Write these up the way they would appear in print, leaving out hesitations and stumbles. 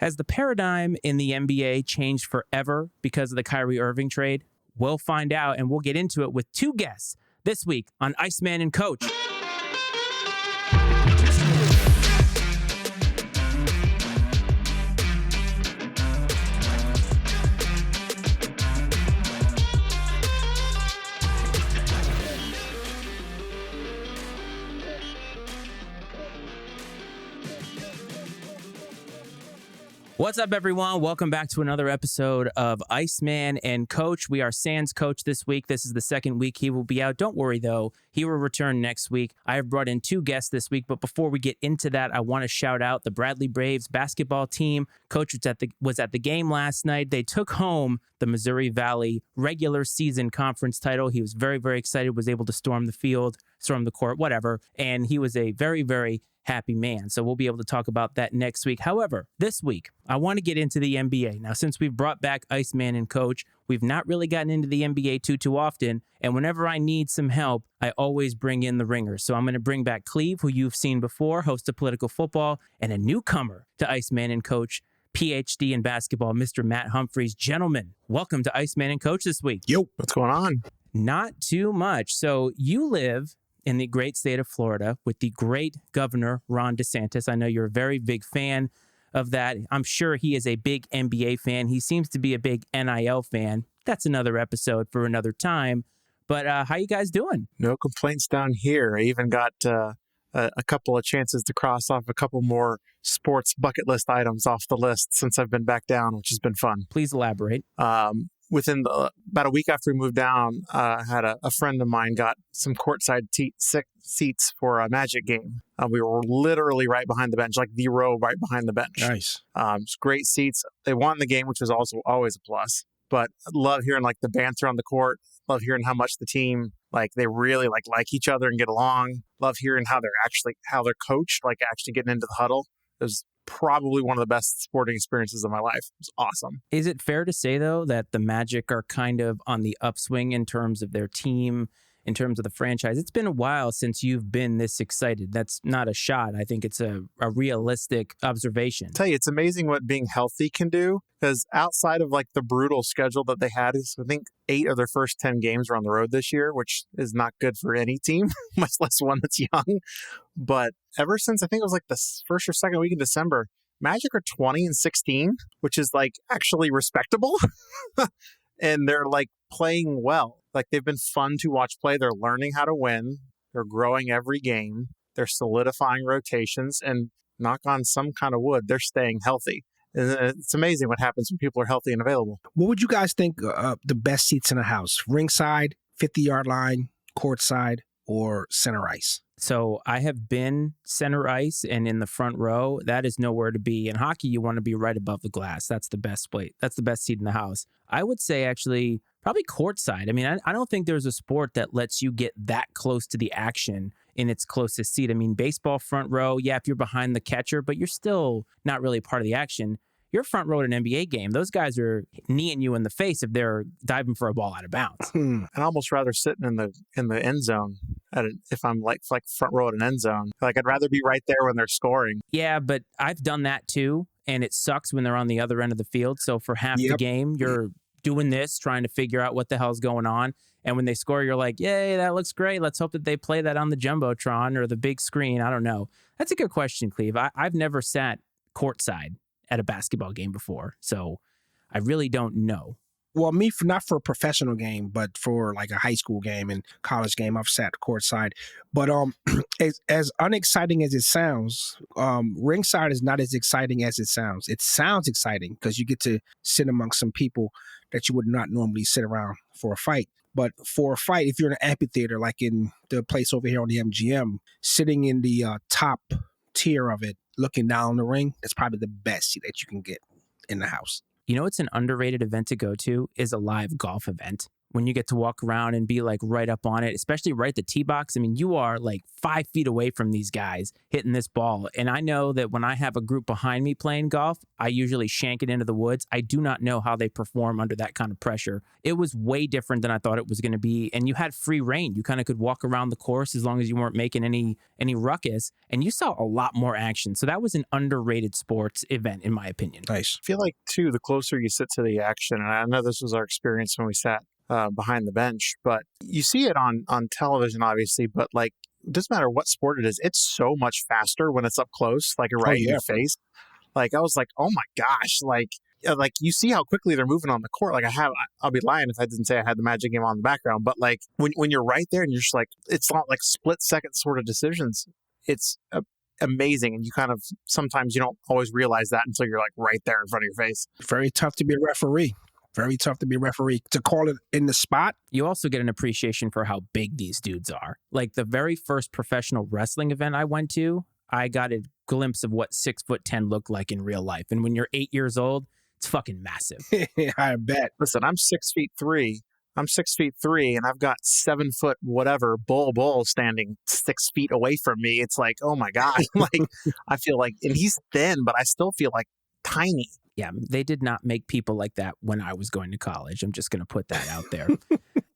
Has the paradigm in the NBA changed forever because of the Kyrie Irving trade? We'll find out, and we'll get into it with two guests this week on Iceman and Coach. What's up, everyone? Welcome back to another episode of Iceman and Coach. We are Sans Coach this week. This is the second week he will be out. Don't worry, though. He will return next week. I have brought in two guests this week, but before we get into that, I want to shout out the Bradley Braves basketball team. Coach was at the game last night. They took home the Missouri Valley regular season conference title. He was very, very excited, was able to storm the field, storm the court, whatever. And he was a very, very happy man. So we'll be able to talk about that next week. However, this week, I want to get into the NBA. Now, since we've brought back Iceman and Coach, we've not really gotten into the NBA too often. And whenever I need some help, I always bring in the ringers. So I'm going to bring back Clev, who you've seen before, host of Political Football, and a newcomer to Iceman and Coach, PhD in basketball, Mr. Matt Humphreys. Gentlemen, welcome to Iceman and Coach this week. Yo, what's going on? Not too much. So you live in the great state of Florida with the great Governor Ron DeSantis. I know you're a very big fan of that. I'm sure he is a big NBA fan. He seems to be a big NIL fan. That's another episode for another time. But how you guys doing? No complaints down here. I even got a couple of chances to cross off a couple more sports bucket list items off the list since I've been back down, which has been fun. Please elaborate. Within about a week after we moved down, I had a friend of mine got some courtside seats for a Magic game. We were literally right behind the bench, like the row right behind the bench. Nice. It's great seats. They won the game, which was also always a plus. But I love hearing like the banter on the court. Love hearing how much the team they really like each other and get along. Love hearing how they're coached, actually getting into the huddle. It was probably one of the best sporting experiences of my life. It was awesome. Is it fair to say, though, that the Magic are kind of on the upswing in terms of their team, in terms of the franchise? It's been a while since you've been this excited. That's not a shot. I think it's a realistic observation. I tell you, it's amazing what being healthy can do, because outside of the brutal schedule that they had, is I think 8 of their first 10 games were on the road this year, which is not good for any team, much less one that's young. But ever since I think it was the first or second week in December, Magic are 20-16, which is actually respectable. And they're playing well. They've been fun to watch play. They're learning how to win. They're growing every game. They're solidifying rotations, and knock on some kind of wood, they're staying healthy. It's amazing what happens when people are healthy and available. What would you guys think the best seats in the house? Ringside, 50-yard line, courtside, or center ice? So I have been center ice and in the front row. That is nowhere to be. In hockey, you want to be right above the glass. That's the best plate. That's the best seat in the house. I would say actually probably courtside. I mean, I don't think there's a sport that lets you get that close to the action in its closest seat. I mean, baseball front row, yeah, if you're behind the catcher, but you're still not really part of the action. You're front row at an NBA game. Those guys are kneeing you in the face if they're diving for a ball out of bounds. I'd almost rather sitting in the end zone if I'm front row at an end zone. I'd rather be right there when they're scoring. Yeah, but I've done that too, and it sucks when they're on the other end of the field. So for half the game, you're doing this, trying to figure out what the hell's going on. And when they score, you're like, yay, that looks great. Let's hope that they play that on the Jumbotron or the big screen. I don't know. That's a good question, Cleve. I've never sat courtside at a basketball game before, so I really don't know. Well, not for a professional game, but for a high school game and college game, I've sat courtside. But as unexciting as it sounds, ringside is not as exciting as it sounds. It sounds exciting because you get to sit among some people that you would not normally sit around for a fight. But for a fight, if you're in an amphitheater, like in the place over here on the MGM, sitting in the top tier of it, looking down the ring, that's probably the best seat that you can get in the house. You know, it's an underrated event to go to is a live golf event. when you get to walk around and be like right up on it, especially right at the tee box. I mean, you are like 5 feet away from these guys hitting this ball. And I know that when I have a group behind me playing golf, I usually shank it into the woods. I do not know how they perform under that kind of pressure. It was way different than I thought it was going to be. And you had free reign. You kind of could walk around the course as long as you weren't making any ruckus. And you saw a lot more action. So that was an underrated sports event, in my opinion. Nice. I feel like, too, the closer you sit to the action, and I know this was our experience when we sat behind the bench, but you see it on television, obviously, but like, it doesn't matter what sport it is, it's so much faster when it's up close, like right in your face. Like, I was like, oh my gosh, like you see how quickly they're moving on the court. Like I'll be lying if I didn't say I had the Magic game on in the background, but like when you're right there and you're just like, it's not like split second sort of decisions. It's amazing. And you kind of, sometimes you don't always realize that until you're like right there in front of your face. Very tough to be a referee. Very tough to be a referee. To call it in the spot. You also get an appreciation for how big these dudes are. Like the very first professional wrestling event I went to, I got a glimpse of what 6'10" looked like in real life. And when you're 8 years old, it's fucking massive. I bet. Listen, I'm 6'3". I'm 6'3", and I've got 7 foot whatever bull standing 6 feet away from me. It's like, oh my God. Like, I feel like, and he's thin, but I still feel like tiny. Yeah, they did not make people like that when I was going to college. I'm just going to put that out there.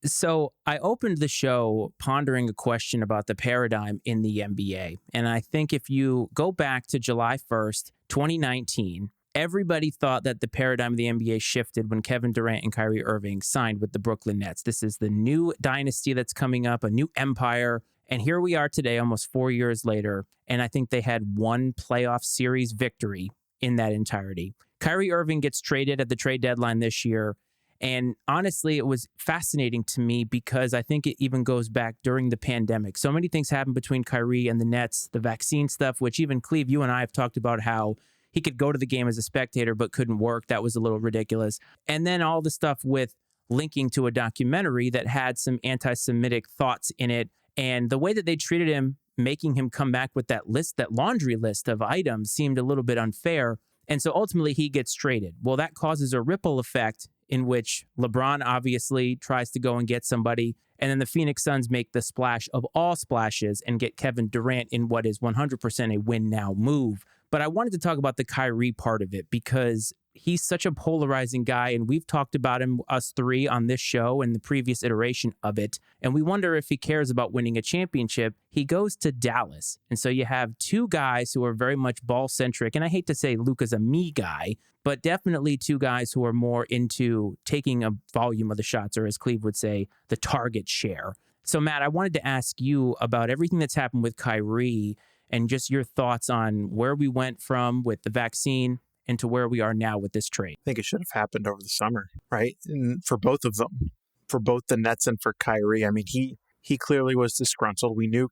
So I opened the show pondering a question about the paradigm in the NBA. And I think if you go back to July 1st, 2019, everybody thought that the paradigm of the NBA shifted when Kevin Durant and Kyrie Irving signed with the Brooklyn Nets. This is the new dynasty that's coming up, a new empire. And here we are today, almost 4 years later. And I think they had one playoff series victory in that entirety. Kyrie Irving gets traded at the trade deadline this year. And honestly, it was fascinating to me because I think it even goes back during the pandemic. So many things happened between Kyrie and the Nets, the vaccine stuff, which even Clev, you and I have talked about how he could go to the game as a spectator but couldn't work. That was a little ridiculous. And then all the stuff with linking to a documentary that had some anti-Semitic thoughts in it. And the way that they treated him, making him come back with that list, that laundry list of items, seemed a little bit unfair. And so ultimately he gets traded. Well, that causes a ripple effect in which LeBron obviously tries to go and get somebody. And then the Phoenix Suns make the splash of all splashes and get Kevin Durant in what is 100% a win now move. But I wanted to talk about the Kyrie part of it because he's such a polarizing guy. And we've talked about him, us three, on this show and the previous iteration of it. And we wonder if he cares about winning a championship. He goes to Dallas. And so you have two guys who are very much ball-centric. And I hate to say Luka's a me guy, but definitely two guys who are more into taking a volume of the shots, or as Cleve would say, the target share. So Matt, I wanted to ask you about everything that's happened with Kyrie and just your thoughts on where we went from with the vaccine and to where we are now with this trade. I think it should have happened over the summer, right? And for both of them, for both the Nets and for Kyrie. I mean, he clearly was disgruntled. We knew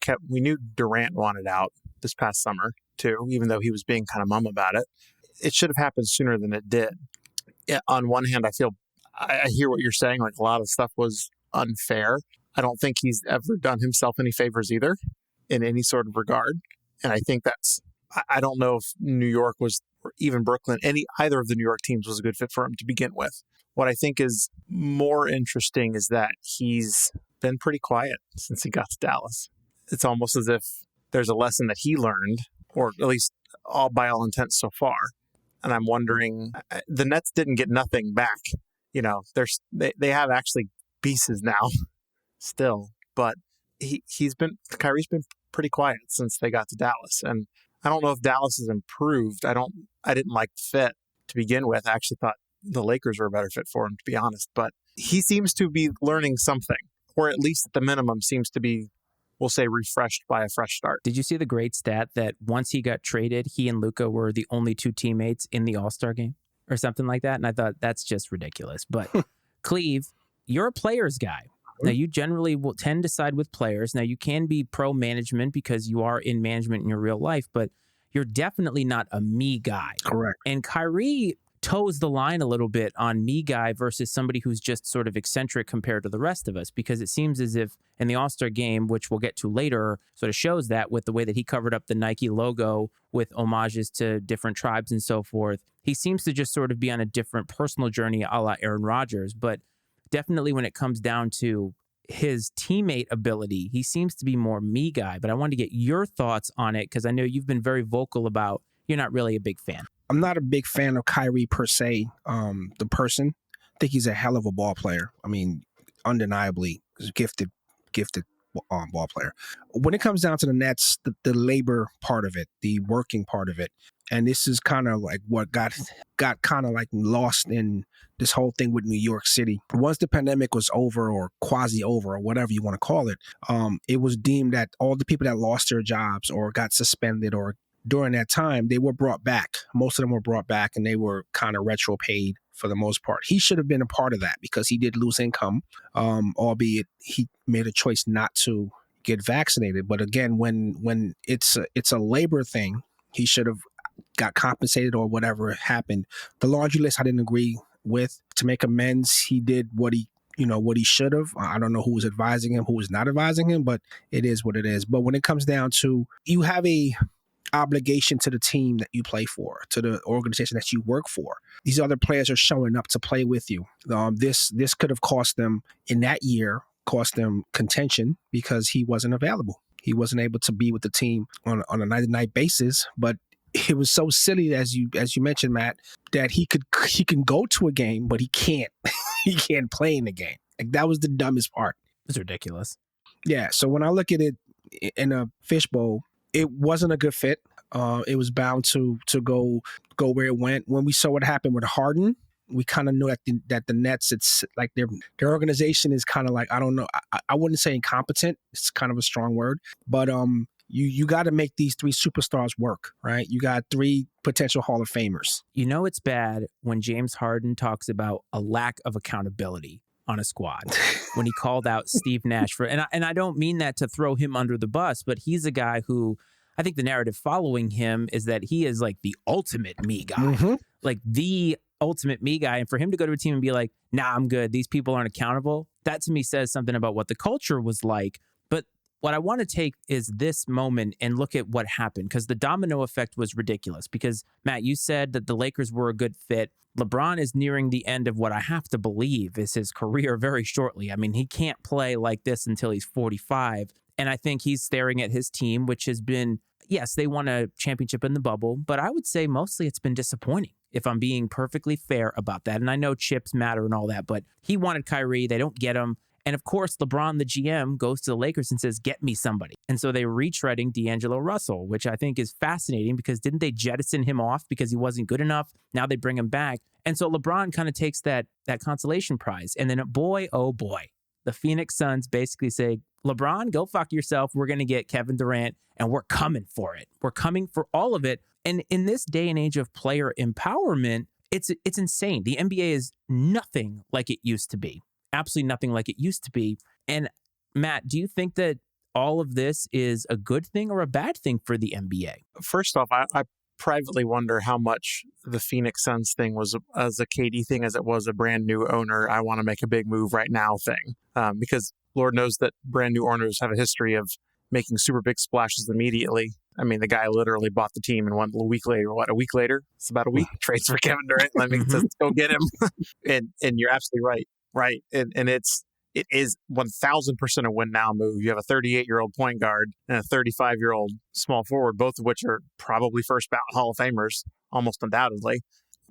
Durant wanted out this past summer too, even though he was being kind of mum about it. It should have happened sooner than it did. Yeah, on one hand, I hear what you're saying. Like, a lot of stuff was unfair. I don't think he's ever done himself any favors either in any sort of regard. And I think I don't know if New York was, or even Brooklyn, either of the New York teams was a good fit for him to begin with. What I think is more interesting is that he's been pretty quiet since he got to Dallas. It's almost as if there's a lesson that he learned, or at least by all intents so far. And I'm wondering, the Nets didn't get nothing back. You know, they have actually pieces now still, but Kyrie's been pretty quiet since they got to Dallas. And I don't know if Dallas has improved. I didn't like the fit to begin with. I actually thought the Lakers were a better fit for him, to be honest. But he seems to be learning something, or at least at the minimum seems to be, we'll say, refreshed by a fresh start. Did you see the great stat that once he got traded, he and Luka were the only two teammates in the All-Star game or something like that? And I thought that's just ridiculous. But Cleve, you're a players guy. Now, you generally will tend to side with players. Now, you can be pro-management because you are in management in your real life, but you're definitely not a me guy. Correct. And Kyrie toes the line a little bit on me guy versus somebody who's just sort of eccentric compared to the rest of us, because it seems as if in the All-Star game, which we'll get to later, sort of shows that with the way that he covered up the Nike logo with homages to different tribes and so forth. He seems to just sort of be on a different personal journey a la Aaron Rodgers. But definitely when it comes down to his teammate ability, he seems to be more me guy. But I wanted to get your thoughts on it because I know you've been very vocal about you're not really a big fan. I'm not a big fan of Kyrie per se, the person. I think he's a hell of a ball player. I mean, undeniably, he's a gifted ball player. When it comes down to the Nets, the labor part of it, the working part of it, and this is kind of like what got kind of like lost in this whole thing with New York City. Once the pandemic was over or quasi over or whatever you want to call it, it was deemed that all the people that lost their jobs or got suspended or during that time, they were brought back. Most of them were brought back and they were kind of retro paid for the most part. He should have been a part of that because he did lose income, albeit he made a choice not to get vaccinated. But again, when it's a labor thing, he should have got compensated or whatever happened. The laundry list I didn't agree with. To make amends, he did what he should have. I don't know who was advising him, who was not advising him, but it is what it is. But when it comes down to, you have a obligation to the team that you play for, to the organization that you work for. These other players are showing up to play with you. This could have cost them in that year, cost them contention because he wasn't available. He wasn't able to be with the team on a night-to-night basis. But it was so silly, as you mentioned, Matt, that he can go to a game, but he can't he can't play in the game. Like, that was the dumbest part. It's ridiculous. Yeah. So when I look at it in a fishbowl, it wasn't a good fit. It was bound to go where it went. When we saw what happened with Harden, we kind of knew that the Nets, it's like their organization is kind of like, I don't know, I wouldn't say incompetent. It's kind of a strong word, but you got to make these three superstars work, right? You got three potential Hall of Famers. You know it's bad when James Harden talks about a lack of accountability on a squad when he called out Steve Nash for, and I don't mean that to throw him under the bus, but he's a guy who I think the narrative following him is that he is like the ultimate me guy, like the ultimate me guy. And for him to go to a team and be like, nah, I'm good, these people aren't accountable, that to me says something about what the culture was like. But what I want to take is this moment and look at what happened, because the domino effect was ridiculous. Because, Matt, you said that the Lakers were a good fit. LeBron is nearing the end of what I have to believe is his career very shortly. I mean, he can't play like this until he's 45. And I think he's staring at his team, which has been, yes, they won a championship in the bubble, but I would say mostly it's been disappointing, if I'm being perfectly fair about that. And I know chips matter and all that, but he wanted Kyrie. They don't get him. And of course, LeBron, the GM, goes to the Lakers and says, get me somebody. And so they retreading D'Angelo Russell, which I think is fascinating because didn't they jettison him off because he wasn't good enough? Now they bring him back. And so LeBron kind of takes that consolation prize. And then boy, oh boy, the Phoenix Suns basically say, LeBron, go fuck yourself. We're going to get Kevin Durant and we're coming for it. We're coming for all of it. And in this day and age of player empowerment, it's insane. The NBA is nothing like it used to be. Absolutely nothing like it used to be. And Matt, do you think that all of this is a good thing or a bad thing for the NBA? First off, I privately wonder how much the Phoenix Suns thing was as a KD thing as it was a brand new owner, I want to make a big move right now thing. Because Lord knows that brand new owners have a history of making super big splashes immediately. I mean, the guy literally bought the team and a week later, it's about a week, trades for Kevin Durant. I mean, says, go get him. and you're absolutely right. Right. And it is 1,000% a win now move. You have a 38-year-old point guard and a 35-year-old small forward, both of which are probably first ballot Hall of Famers, almost undoubtedly.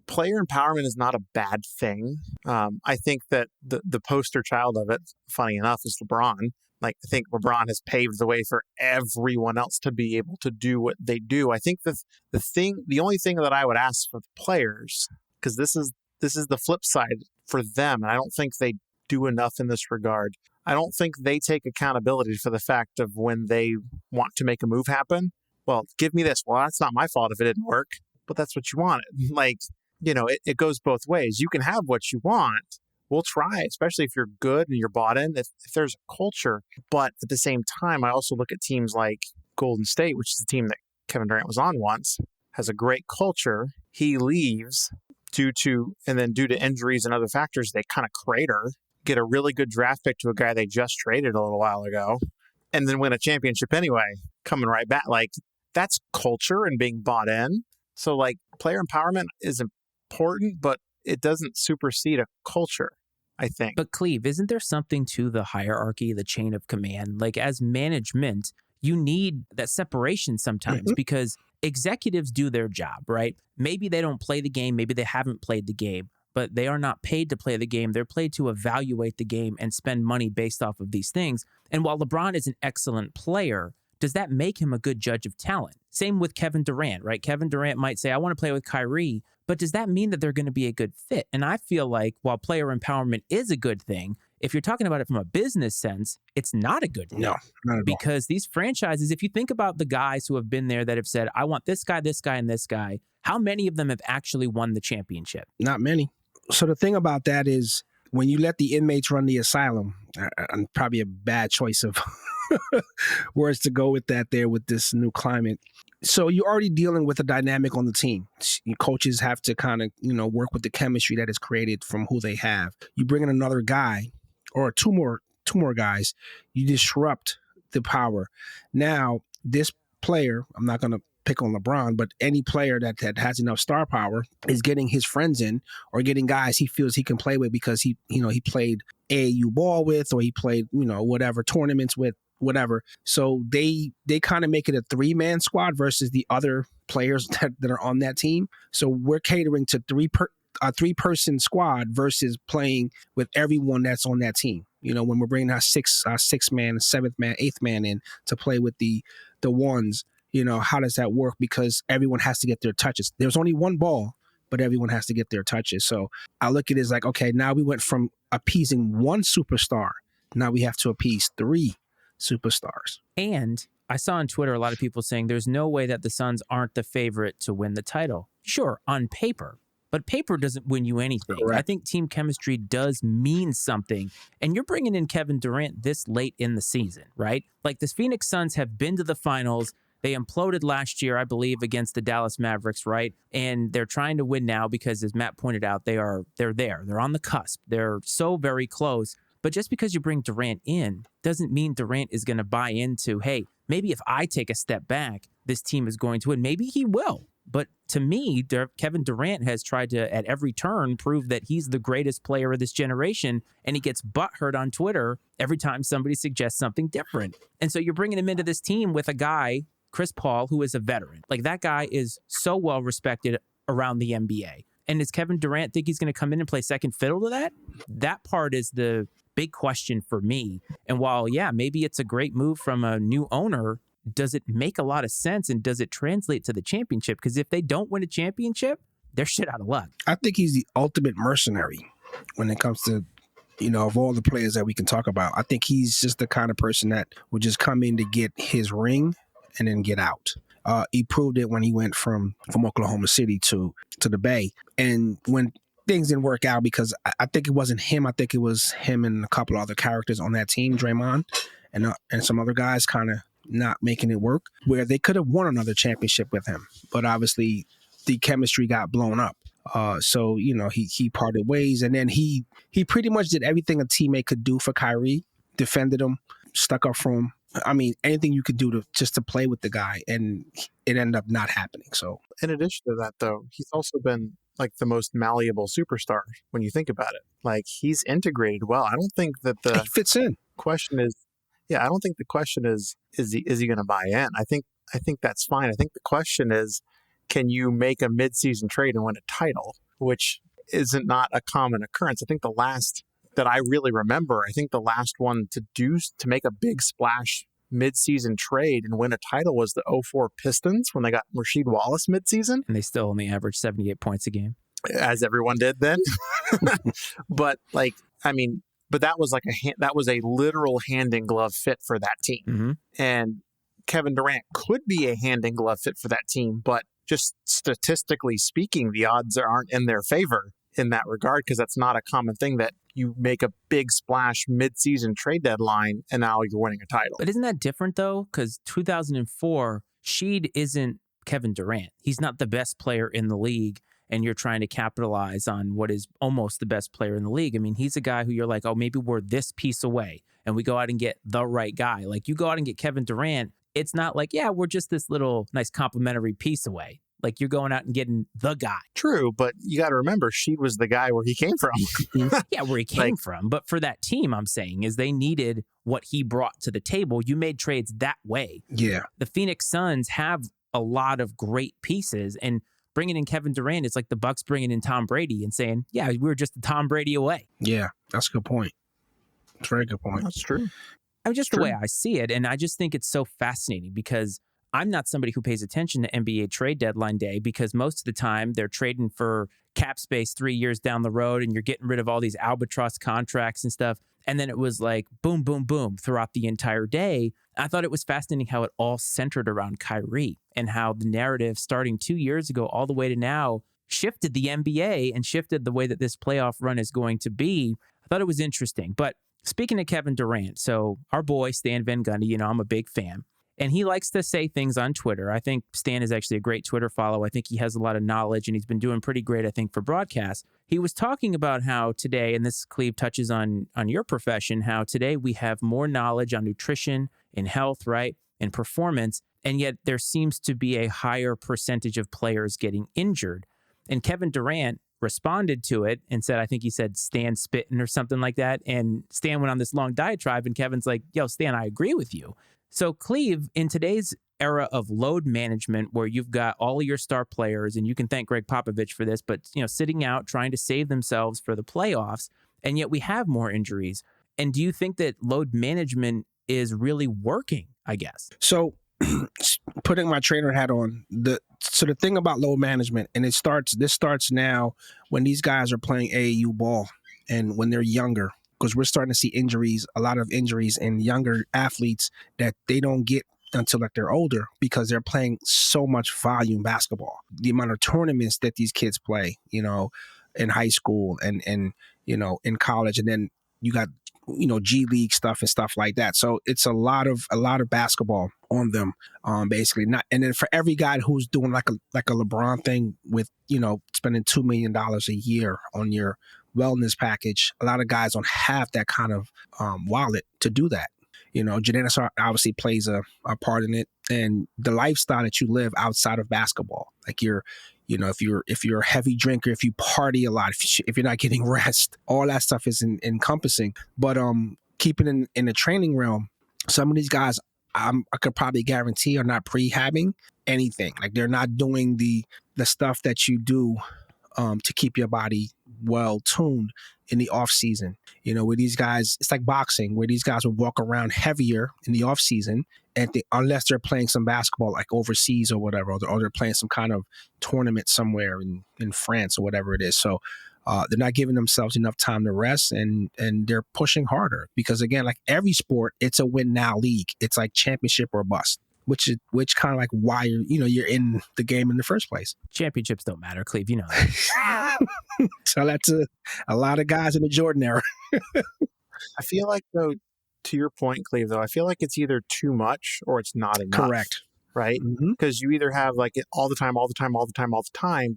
Player empowerment is not a bad thing. I think that the poster child of it, funny enough, is LeBron. Like, I think LeBron has paved the way for everyone else to be able to do what they do. I think the only thing that I would ask for the players, because this is the flip side for them, and I don't think they do enough in this regard. I don't think they take accountability for the fact of when they want to make a move happen. Well, give me this. Well, that's not my fault if it didn't work, but that's what you wanted. Like, it goes both ways. You can have what you want. We'll try, especially if you're good and you're bought in, if there's a culture. But at the same time, I also look at teams like Golden State, which is the team that Kevin Durant was on once, has a great culture. He leaves due to injuries and other factors, they kind of crater, get a really good draft pick to a guy they just traded a little while ago, and then win a championship anyway, coming right back. Like, that's culture and being bought in. So, like, player empowerment is important, but it doesn't supersede a culture. I think. But Cleve, isn't there something to the hierarchy, the chain of command? Like as management, you need that separation sometimes because executives do their job, right? Maybe they don't play the game, maybe they haven't played the game, but they are not paid to play the game. They're paid to evaluate the game and spend money based off of these things. And while LeBron is an excellent player, does that make him a good judge of talent? Same with Kevin Durant, right? Kevin Durant might say, I want to play with Kyrie, but does that mean that they're going to be a good fit? And I feel like while player empowerment is a good thing, if you're talking about it from a business sense, it's not a good thing. No, not at all. Because these franchises, if you think about the guys who have been there that have said, I want this guy, and this guy, how many of them have actually won the championship? Not many. So the thing about that is when you let the inmates run the asylum, probably a bad choice of words to go with that there with this new climate. So you're already dealing with a dynamic on the team. Your coaches have to kind of, work with the chemistry that is created from who they have. You bring in another guy or two more guys, you disrupt the power. Now, this player, I'm not going to pick on LeBron, but any player that has enough star power is getting his friends in or getting guys he feels he can play with because he played AAU ball with or he played, whatever tournaments with, whatever. So they kind of make it a 3-man squad versus the other players that are on that team. So we're catering to a 3-person squad versus playing with everyone that's on that team. When we're bringing our 6-man, 7th-man, 8th-man in to play with the ones, how does that work? Because everyone has to get their touches. There's only one ball, but everyone has to get their touches. So I look at it as like, okay, now we went from appeasing one superstar. Now we have to appease 3 superstars. And I saw on Twitter a lot of people saying there's no way that the Suns aren't the favorite to win the title. Sure, on paper. But paper doesn't win you anything. Correct. I think team chemistry does mean something. And you're bringing in Kevin Durant this late in the season, right? Like the Phoenix Suns have been to the finals. They imploded last year, I believe, against the Dallas Mavericks, right? And they're trying to win now because, as Matt pointed out, they're there. They're on the cusp. They're so very close. But just because you bring Durant in doesn't mean Durant is going to buy into, hey, maybe if I take a step back, this team is going to win. Maybe he will. But to me, Kevin Durant has tried to, at every turn, prove that he's the greatest player of this generation, and he gets butthurt on Twitter every time somebody suggests something different. And so you're bringing him into this team with a guy, Chris Paul, who is a veteran. Like, that guy is so well respected around the NBA. And does Kevin Durant think he's going to come in and play second fiddle to that? That part is the big question for me. And while, yeah, maybe it's a great move from a new owner, does it make a lot of sense and does it translate to the championship? Because if they don't win a championship, they're shit out of luck. I think he's the ultimate mercenary when it comes to, of all the players that we can talk about. I think he's just the kind of person that would just come in to get his ring and then get out. He proved it when he went from Oklahoma City to the Bay. And when things didn't work out, because I think it wasn't him. I think it was him and a couple other characters on that team, Draymond and some other guys kind of not making it work, where they could have won another championship with him. But obviously the chemistry got blown up. So, he parted ways. And then he pretty much did everything a teammate could do for Kyrie, defended him, stuck up for him. I mean, anything you could do to play with the guy, and it ended up not happening. So, in addition to that, though, he's also been like the most malleable superstar when you think about it. Like, he's integrated well. I don't think that he fits in. Question is, I don't think the question is he going to buy in? I think that's fine. I think the question is, can you make a midseason trade and win a title, which isn't not a common occurrence. I think the last that I really remember, I think the last one to make a big splash midseason trade and win a title was the 2004 Pistons when they got Rasheed Wallace midseason. And they still only averaged 78 points a game. As everyone did then. But that was that was a literal hand in glove fit for that team. Mm-hmm. And Kevin Durant could be a hand in glove fit for that team, but just statistically speaking, the odds aren't in their favor in that regard, because that's not a common thing that you make a big splash mid-season trade deadline and now you're winning a title. But isn't that different though? Because 2004, Sheed isn't Kevin Durant. He's not the best player in the league, and you're trying to capitalize on what is almost the best player in the league. I mean, he's a guy who you're like, oh, maybe we're this piece away, and we go out and get the right guy. Like, you go out and get Kevin Durant, it's not like, yeah, we're just this little nice complimentary piece away. Like you're going out and getting the guy. True, but you got to remember she was the guy where he came from. Yeah, where he came from. But for that team, I'm saying, is they needed what he brought to the table. You made trades that way. Yeah. The Phoenix Suns have a lot of great pieces, and bringing in Kevin Durant, it's like the Bucks bringing in Tom Brady and saying, yeah, we were just a Tom Brady away. Yeah, that's a good point. That's a very good point. That's true. I mean, just the way I see it. And I just think it's so fascinating because I'm not somebody who pays attention to NBA trade deadline day because most of the time they're trading for cap space 3 years down the road and you're getting rid of all these albatross contracts and stuff. And then it was like boom, boom, boom throughout the entire day. I thought it was fascinating how it all centered around Kyrie and how the narrative starting 2 years ago all the way to now shifted the NBA and shifted the way that this playoff run is going to be. I thought it was interesting. But speaking of Kevin Durant, so our boy Stan Van Gundy, I'm a big fan. And he likes to say things on Twitter. I think Stan is actually a great Twitter follow. I think he has a lot of knowledge and he's been doing pretty great, I think, for broadcast. He was talking about how today, and this, Cleve, touches on your profession, how today we have more knowledge on nutrition and health, right, and performance, and yet there seems to be a higher percentage of players getting injured. And Kevin Durant responded to it and said, I think he said, Stan spitting or something like that. And Stan went on this long diatribe and Kevin's like, yo, Stan, I agree with you. So, Cleve, in today's era of load management, where you've got all of your star players, and you can thank Greg Popovich for this, but sitting out, trying to save themselves for the playoffs, and yet we have more injuries. And do you think that load management is really working, I guess? So, putting my trainer hat on, the thing about load management, and this starts now when these guys are playing AAU ball and when they're younger. Because we're starting to see a lot of injuries in younger athletes that they don't get until like they're older because they're playing so much volume basketball. The amount of tournaments that these kids play, in high school and in college, and then you got G League stuff and stuff like that. So it's a lot of basketball on them, basically. Not, and then for every guy who's doing like a LeBron thing with spending $2 million a year on your wellness package, a lot of guys don't have that kind of wallet to do that. Genetics obviously plays a part in it, and the lifestyle that you live outside of basketball, like if you're a heavy drinker, if you party a lot, if you're not getting rest, all that stuff is encompassing. But keeping in the training realm, some of these guys I could probably guarantee are not prehabbing anything. Like they're not doing the stuff that you do to keep your body well tuned in the off season. Where these guys, it's like boxing, where these guys will walk around heavier in the off season, and unless they're playing some basketball like overseas or whatever, or they're playing some kind of tournament somewhere in France or whatever it is. So they're not giving themselves enough time to rest, and they're pushing harder because, again, like every sport, it's a win now league. It's like championship or bust. Which kind of like why you're in the game in the first place. Championships don't matter, Cleve. You know that. So that's a lot of guys in the Jordan era. I feel like, though, to your point, Cleve, though, I feel like it's either too much or it's not enough. Correct. Right? Because you either have like it all the time, but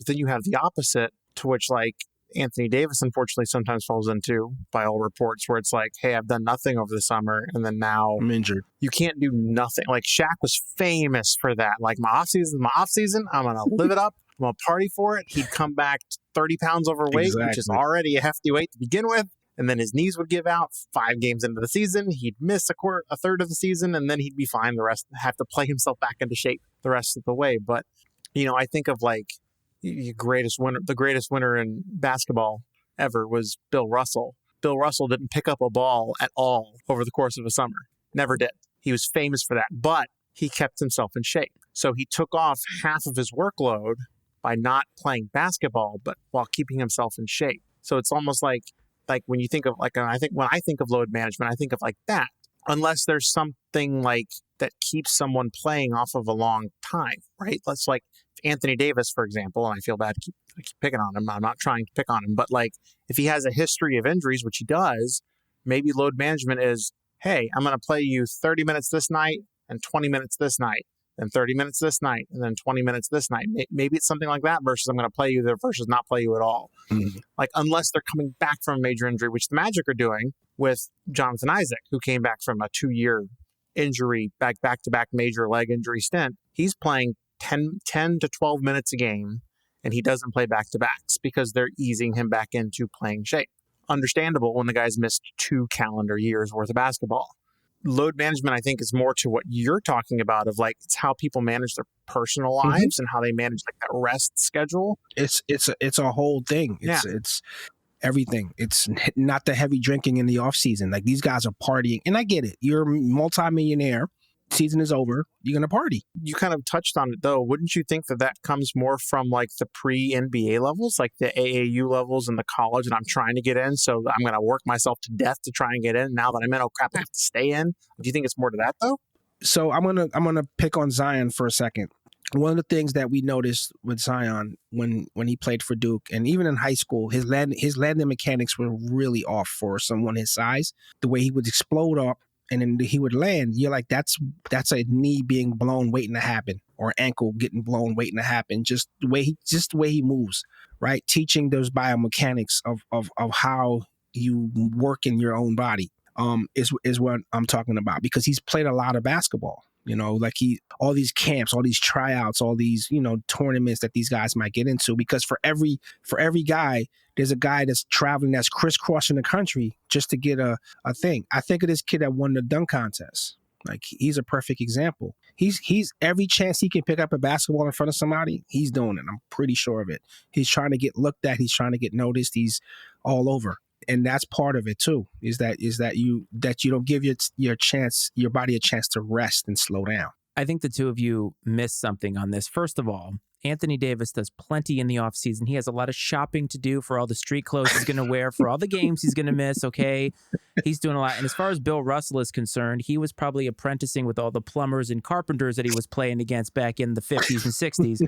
then you have the opposite, to which like Anthony Davis, unfortunately, sometimes falls into, by all reports, where it's like, hey, I've done nothing over the summer, and then now I'm injured. You can't do nothing. Like Shaq was famous for that. Like my off season, I'm gonna live it up. I'm gonna party for it. He'd come back 30 pounds overweight, which is already a hefty weight to begin with, and then his knees would give out 5 games into the season. He'd miss a third of the season, and then he'd be fine. The rest have to play himself back into shape the rest of the way. But I think of like the greatest winner in basketball ever was Bill Russell. Bill Russell didn't pick up a ball at all over the course of a summer. Never did. He was famous for that, but he kept himself in shape. So he took off half of his workload by not playing basketball, but while keeping himself in shape. So it's almost like when you think of when I think of load management, I think of like that. Unless there's something like that keeps someone playing off of a long time, right? Let's like Anthony Davis, for example, and I feel bad to keep picking on him. I'm not trying to pick on him, but like if he has a history of injuries, which he does, maybe load management is, hey, I'm going to play you 30 minutes this night and 20 minutes this night, then 30 minutes this night, and then 20 minutes this night. Maybe it's something like that versus I'm going to play you there versus not play you at all. Mm-hmm. Like unless they're coming back from a major injury, which the Magic are doing with Jonathan Isaac, who came back from a 2-year injury, back-to-back major leg injury stint. He's playing 10 to 12 minutes a game and he doesn't play back-to-backs because they're easing him back into playing shape. Understandable when the guy's missed 2 calendar years worth of basketball. Load management, I think, is more to what you're talking about of like, it's how people manage their personal lives and how they manage like that rest schedule. It's a whole thing. It's everything. It's not the heavy drinking in the off season. Like these guys are partying, and I get it. You're a multimillionaire. Season is over. You're gonna party. You kind of touched on it though. Wouldn't you think that comes more from like the pre-NBA levels, like the AAU levels in the college, and I'm trying to get in, so I'm gonna work myself to death to try and get in. Now that I'm in, oh crap, I have to stay in. Do you think it's more to that though? So I'm gonna pick on Zion for a second. One of the things that we noticed with Zion when he played for Duke and even in high school, his landing mechanics were really off for someone his size. The way he would explode up and then he would land, you're like, that's a knee being blown waiting to happen, or ankle getting blown waiting to happen. Just the way he moves, right? Teaching those biomechanics of how you work in your own body is what I'm talking about, because he's played a lot of basketball. You know, like all these camps, all these tryouts, all these, tournaments that these guys might get into, because for every guy, there's a guy that's traveling, that's crisscrossing the country just to get a thing. I think of this kid that won the dunk contest. Like, he's a perfect example. He's every chance he can pick up a basketball in front of somebody, he's doing it. I'm pretty sure of it. He's trying to get looked at. He's trying to get noticed. He's all over. And that's part of it too, is that you don't give your body a chance to rest and slow down. I think the two of you missed something on this. First of all, Anthony Davis does plenty in the offseason. He has a lot of shopping to do for all the street clothes he's going to wear, for all the games he's going to miss, okay? He's doing a lot. And as far as Bill Russell is concerned, he was probably apprenticing with all the plumbers and carpenters that he was playing against back in the 50s and 60s.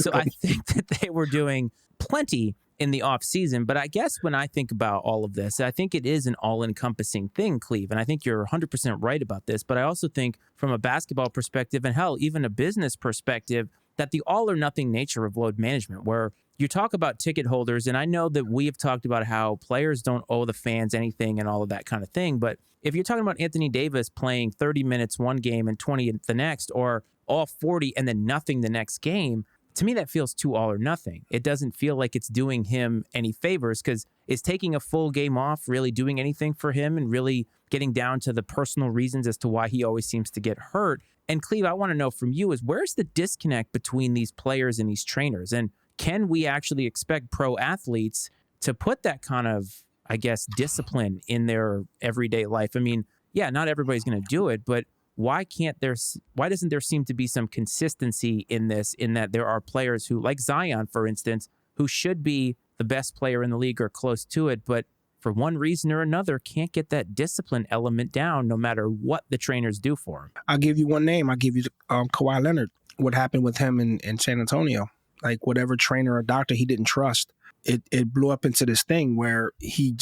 So I think that they were doing plenty in the off season. But I guess when I think about all of this, I think it is an all-encompassing thing, Cleve. And I think you're 100% right about this. But I also think from a basketball perspective, and hell, even a business perspective, that the all or nothing nature of load management, where you talk about ticket holders, and I know that we have talked about how players don't owe the fans anything and all of that kind of thing. But if you're talking about Anthony Davis playing 30 minutes one game and 20 the next, or all 40 and then nothing the next game, to me, that feels too all or nothing. It doesn't feel like it's doing him any favors, because is taking a full game off really doing anything for him, and really getting down to the personal reasons as to why he always seems to get hurt? And Cleve, I want to know from you is, where's the disconnect between these players and these trainers? And can we actually expect pro athletes to put that kind of, I guess, discipline in their everyday life? I mean, yeah, not everybody's going to do it, but why doesn't there seem to be some consistency in this, in that there are players who, like Zion, for instance, who should be the best player in the league or close to it, but for one reason or another can't get that discipline element down no matter what the trainers do for him? I'll give you one name. I'll give you Kawhi Leonard. What happened with him in San Antonio? Like, whatever trainer or doctor he didn't trust, it blew up into this thing where he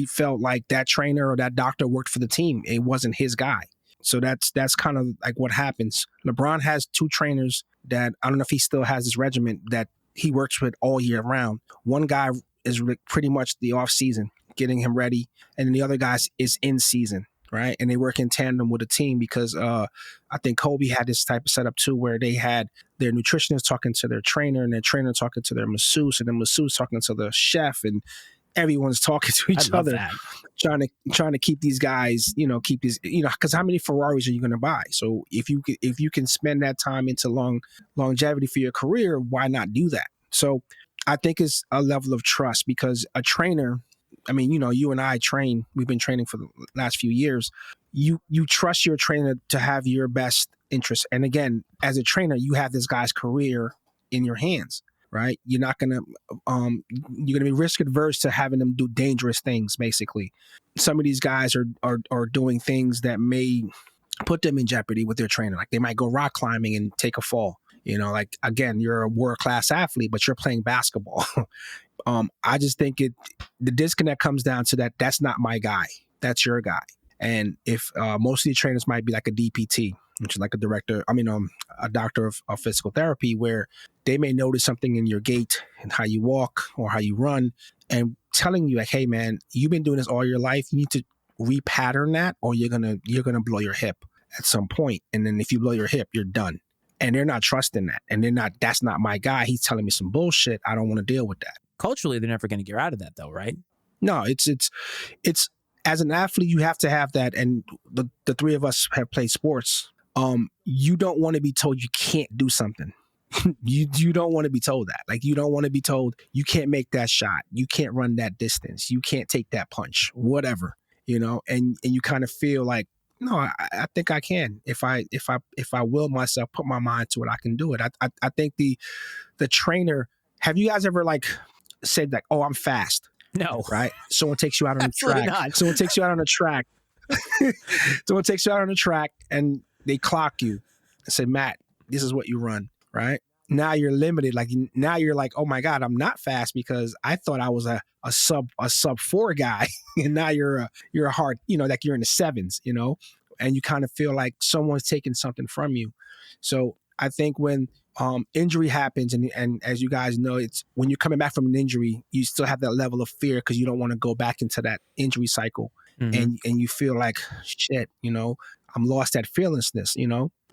felt like that trainer or that doctor worked for the team. It wasn't his guy. So that's kind of like what happens. LeBron has 2 trainers that, I don't know if he still has his regiment, that he works with all year round. One guy is pretty much the off season, getting him ready, and then the other guy is in season, right? And they work in tandem with a team, because I think Kobe had this type of setup too, where they had their nutritionist talking to their trainer, and their trainer talking to their masseuse, and the masseuse talking to the chef, and everyone's talking to each other, trying to keep these guys, because how many Ferraris are you going to buy? So if you can spend that time into longevity for your career, why not do that? So I think it's a level of trust, because a trainer, I mean, you and I train, we've been training for the last few years. You trust your trainer to have your best interest. And again, as a trainer, you have this guy's career in your hands. Right? You're not going to, you're going to be risk adverse to having them do dangerous things, basically. Some of these guys are doing things that may put them in jeopardy with their trainer. Like, they might go rock climbing and take a fall. Like, again, you're a world-class athlete, but you're playing basketball. I just think the disconnect comes down to that. That's not my guy. That's your guy. And if most of the trainers might be like a DPT, which is like a doctor of physical therapy, where they may notice something in your gait and how you walk or how you run, and telling you like, hey man, you've been doing this all your life. You need to repattern that, or you're gonna blow your hip at some point. And then if you blow your hip, you're done. And they're not trusting that. And that's not my guy. He's telling me some bullshit. I don't want to deal with that. Culturally, they're never going to get out of that, though, right? No, it's as an athlete, you have to have that. And the three of us have played sports. You don't want to be told you can't do something. You don't want to be told that. Like, you don't want to be told you can't make that shot. You can't run that distance. You can't take that punch, whatever, and you kind of feel like, no, I think I can. If I will myself, put my mind to it, I can do it. I think the trainer, have you guys ever like said like, oh, I'm fast? No. Right? Someone takes you out on the track. Not. Someone takes you out on the track. Someone takes you out on the track and they clock you and say, Matt, this is what you run, right? Now you're limited. Like, now you're like, oh my God, I'm not fast because I thought I was a sub 4 guy. And now you're a hard, like you're in the 7s, and you kind of feel like someone's taking something from you. So I think when injury happens, and as you guys know, it's when you're coming back from an injury, you still have that level of fear because you don't want to go back into that injury cycle. Mm-hmm. And you feel like, shit, I'm lost at fearlessness,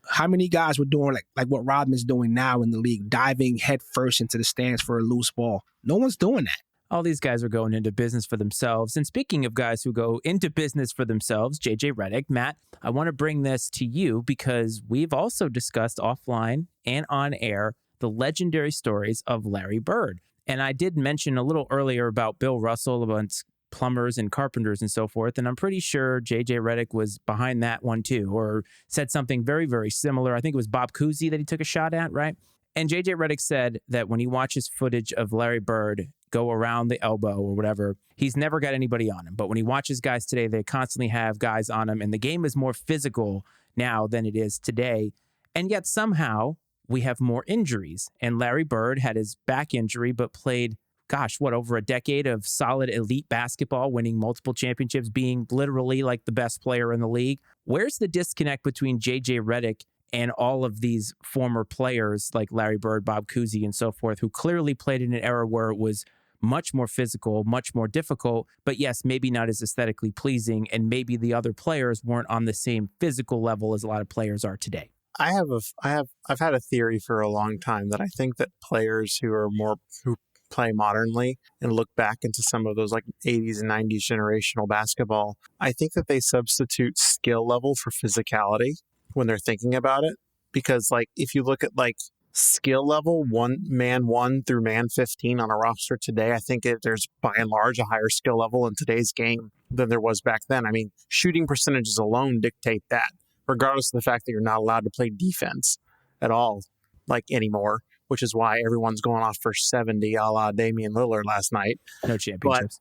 How many guys were doing like what Rodman's doing now in the league, diving head first into the stands for a loose ball? No one's doing that. All these guys are going into business for themselves. And speaking of guys who go into business for themselves, JJ Redick, Matt, I want to bring this to you because we've also discussed offline and on air the legendary stories of Larry Bird. And I did mention a little earlier about Bill Russell, about plumbers and carpenters and so forth. And I'm pretty sure JJ Redick was behind that one too, or said something very, very similar. I think it was Bob Cousy that he took a shot at, right? And JJ Redick said that when he watches footage of Larry Bird go around the elbow or whatever, he's never got anybody on him. But when he watches guys today, they constantly have guys on him. And the game is more physical now than it is today. And yet somehow we have more injuries. And Larry Bird had his back injury, but played, over a decade of solid elite basketball, winning multiple championships, being literally like the best player in the league. Where's the disconnect between JJ Redick and all of these former players like Larry Bird, Bob Cousy, and so forth, who clearly played in an era where it was much more physical, much more difficult, but yes, maybe not as aesthetically pleasing, and maybe the other players weren't on the same physical level as a lot of players are today? I've had a theory for a long time that I think that players who play modernly and look back into some of those like 80s and 90s generational basketball, I think that they substitute skill level for physicality when they're thinking about it. Because like if you look at like skill level, man 1 through man 15 on a roster today, I think there's by and large a higher skill level in today's game than there was back then. I mean, shooting percentages alone dictate that, regardless of the fact that you're not allowed to play defense at all like anymore, which is why everyone's going off for 70 a la Damian Lillard last night. No championships.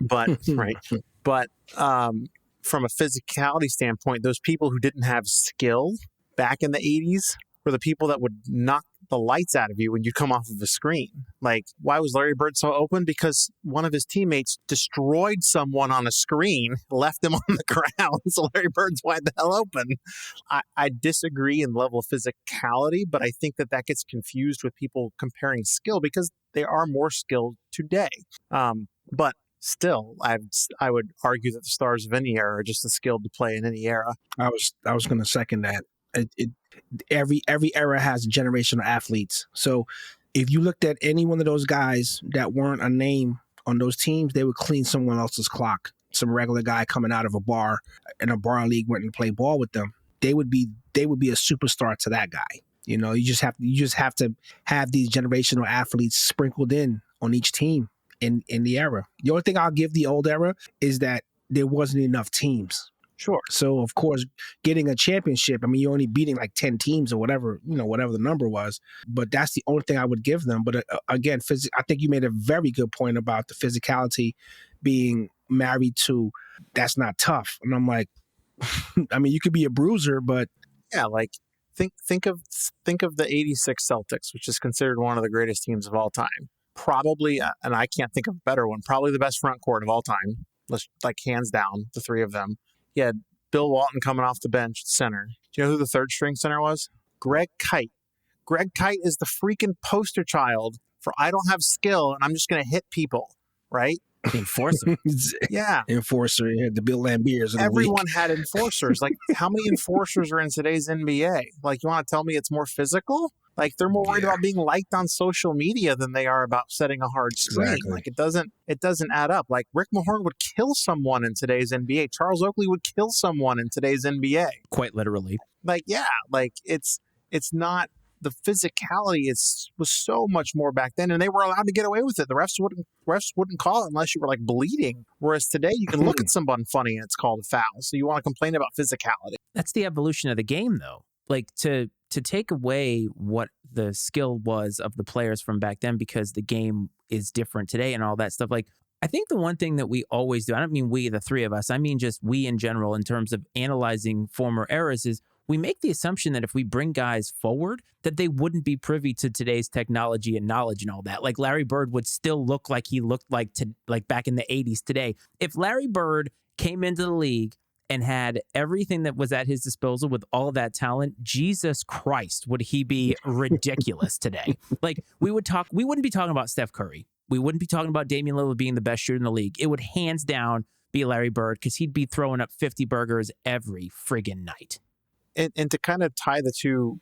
But right. But from a physicality standpoint, those people who didn't have skill back in the 80s were the people that would knock the lights out of you when you come off of the screen. Like, why was Larry Bird so open? Because one of his teammates destroyed someone on a screen, left him on the ground, so Larry Bird's wide the hell open. I disagree in level of physicality, but I think that gets confused with people comparing skill because they are more skilled today. But still, I would argue that the stars of any era are just as skilled to play in any era. I was going to second that. Every era has generational athletes. So if you looked at any one of those guys that weren't a name on those teams, they would clean someone else's clock. Some regular guy coming out of a bar in a bar league went and played ball with them. They would be a superstar to that guy. You just have to have these generational athletes sprinkled in on each team in the era. The only thing I'll give the old era is that there wasn't enough teams. Sure. So, of course, getting a championship, I mean, you're only beating like 10 teams or whatever the number was. But that's the only thing I would give them. But again, I think you made a very good point about the physicality being married to that's not tough. And I'm like, I mean, you could be a bruiser, but. Yeah, like think of the 86 Celtics, which is considered one of the greatest teams of all time. Probably, and I can't think of a better one, probably the best front court of all time. Like hands down, the three of them. You had Bill Walton coming off the bench at center. Do you know who the third string center was? Greg Kite. Greg Kite is the freaking poster child for I don't have skill and I'm just going to hit people, right? Enforcer. Yeah. Enforcer, the Bill Lambiers of the Everyone week. had enforcers. Like, how many enforcers are in today's NBA? Like, you want to tell me it's more physical? Like, they're more worried Yeah, about being liked on social media than they are about setting a hard screen. exactly. Like, it doesn't add up. Like, Rick Mahorn would kill someone in today's NBA. Charles Oakley would kill someone in today's NBA. Quite literally. Like, yeah, like it's not, the physicality was so much more back then, and they were allowed to get away with it. The refs wouldn't call it unless you were like bleeding. Whereas today, you can look at someone funny and it's called a foul. So you want to complain about physicality? That's the evolution of the game, though. Like to take away what the skill was of the players from back then because the game is different today and all that stuff. Like, I think the one thing that we always do, I don't mean we, the three of us, I mean just we in general in terms of analyzing former eras, is we make the assumption that if we bring guys forward, that they wouldn't be privy to today's technology and knowledge and all that. Like Larry Bird would still look like he looked like back in the 80s today. If Larry Bird came into the league and had everything that was at his disposal with all that talent, Jesus Christ, would he be ridiculous today? Like we wouldn't be talking about Steph Curry. We wouldn't be talking about Damian Lillard being the best shooter in the league. It would hands down be Larry Bird because he'd be throwing up 50 burgers every friggin' night. And to kind of tie the two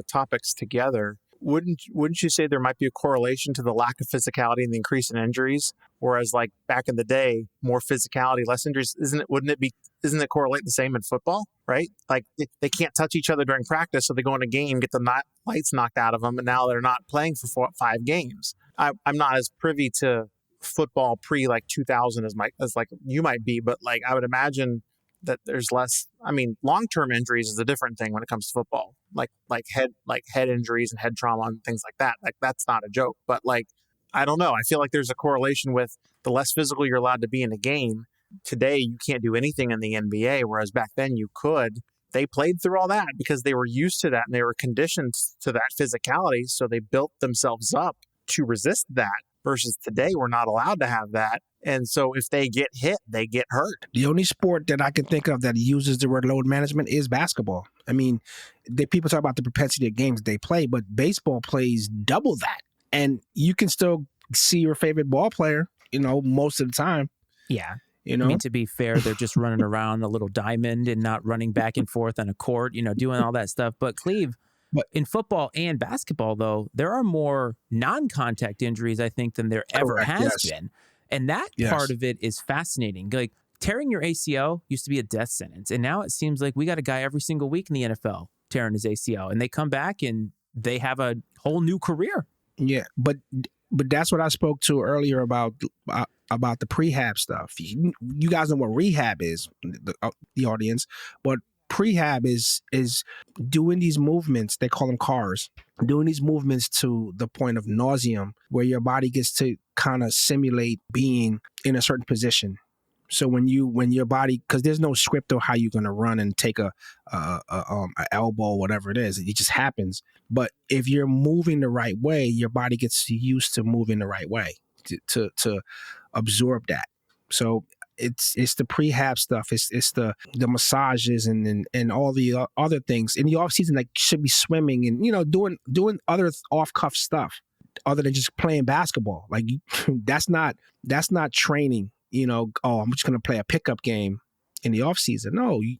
topics together, wouldn't you say there might be a correlation to the lack of physicality and the increase in injuries? Whereas like back in the day, more physicality, less injuries, isn't it correlate the same in football, right? Like they can't touch each other during practice, so they go in a game, get the lights knocked out of them, and now they're not playing for 5 games. I'm not as privy to football pre like 2000 as like you might be, but like I would imagine that there's less. I mean, long-term injuries is a different thing when it comes to football, like head injuries and head trauma and things like that. Like that's not a joke, but like I don't know. I feel like there's a correlation with the less physical you're allowed to be in a game. Today, you can't do anything in the NBA, whereas back then you could. They played through all that because they were used to that and they were conditioned to that physicality, so they built themselves up to resist that. Versus today, we're not allowed to have that. And so if they get hit, they get hurt. The only sport that I can think of that uses the word load management is basketball. I mean, people talk about the propensity of games they play, but baseball plays double that. And you can still see your favorite ball player, most of the time. Yeah. I mean, to be fair, they're just running around a little diamond and not running back and forth on a court, doing all that stuff. But Cleve, in football and basketball, though, there are more non-contact injuries, I think, than there ever has been. And that part of it is fascinating. Like tearing your ACL used to be a death sentence. And now it seems like we got a guy every single week in the NFL tearing his ACL. And they come back and they have a whole new career. Yeah, but that's what I spoke to earlier about the prehab stuff. You guys know what rehab is, the audience, but prehab is doing these movements. They call them CARs. Doing these movements to the point of nauseum, where your body gets to kind of simulate being in a certain position. So when your body, because there's no script of how you're going to run and take a elbow, whatever it is, it just happens. But if you're moving the right way, your body gets used to moving the right way to absorb that. So it's the prehab stuff. It's the massages and all the other things in the off season. Like should be swimming and doing other off cuff stuff other than just playing basketball. Like that's not training. I'm just going to play a pickup game in the off season. No, you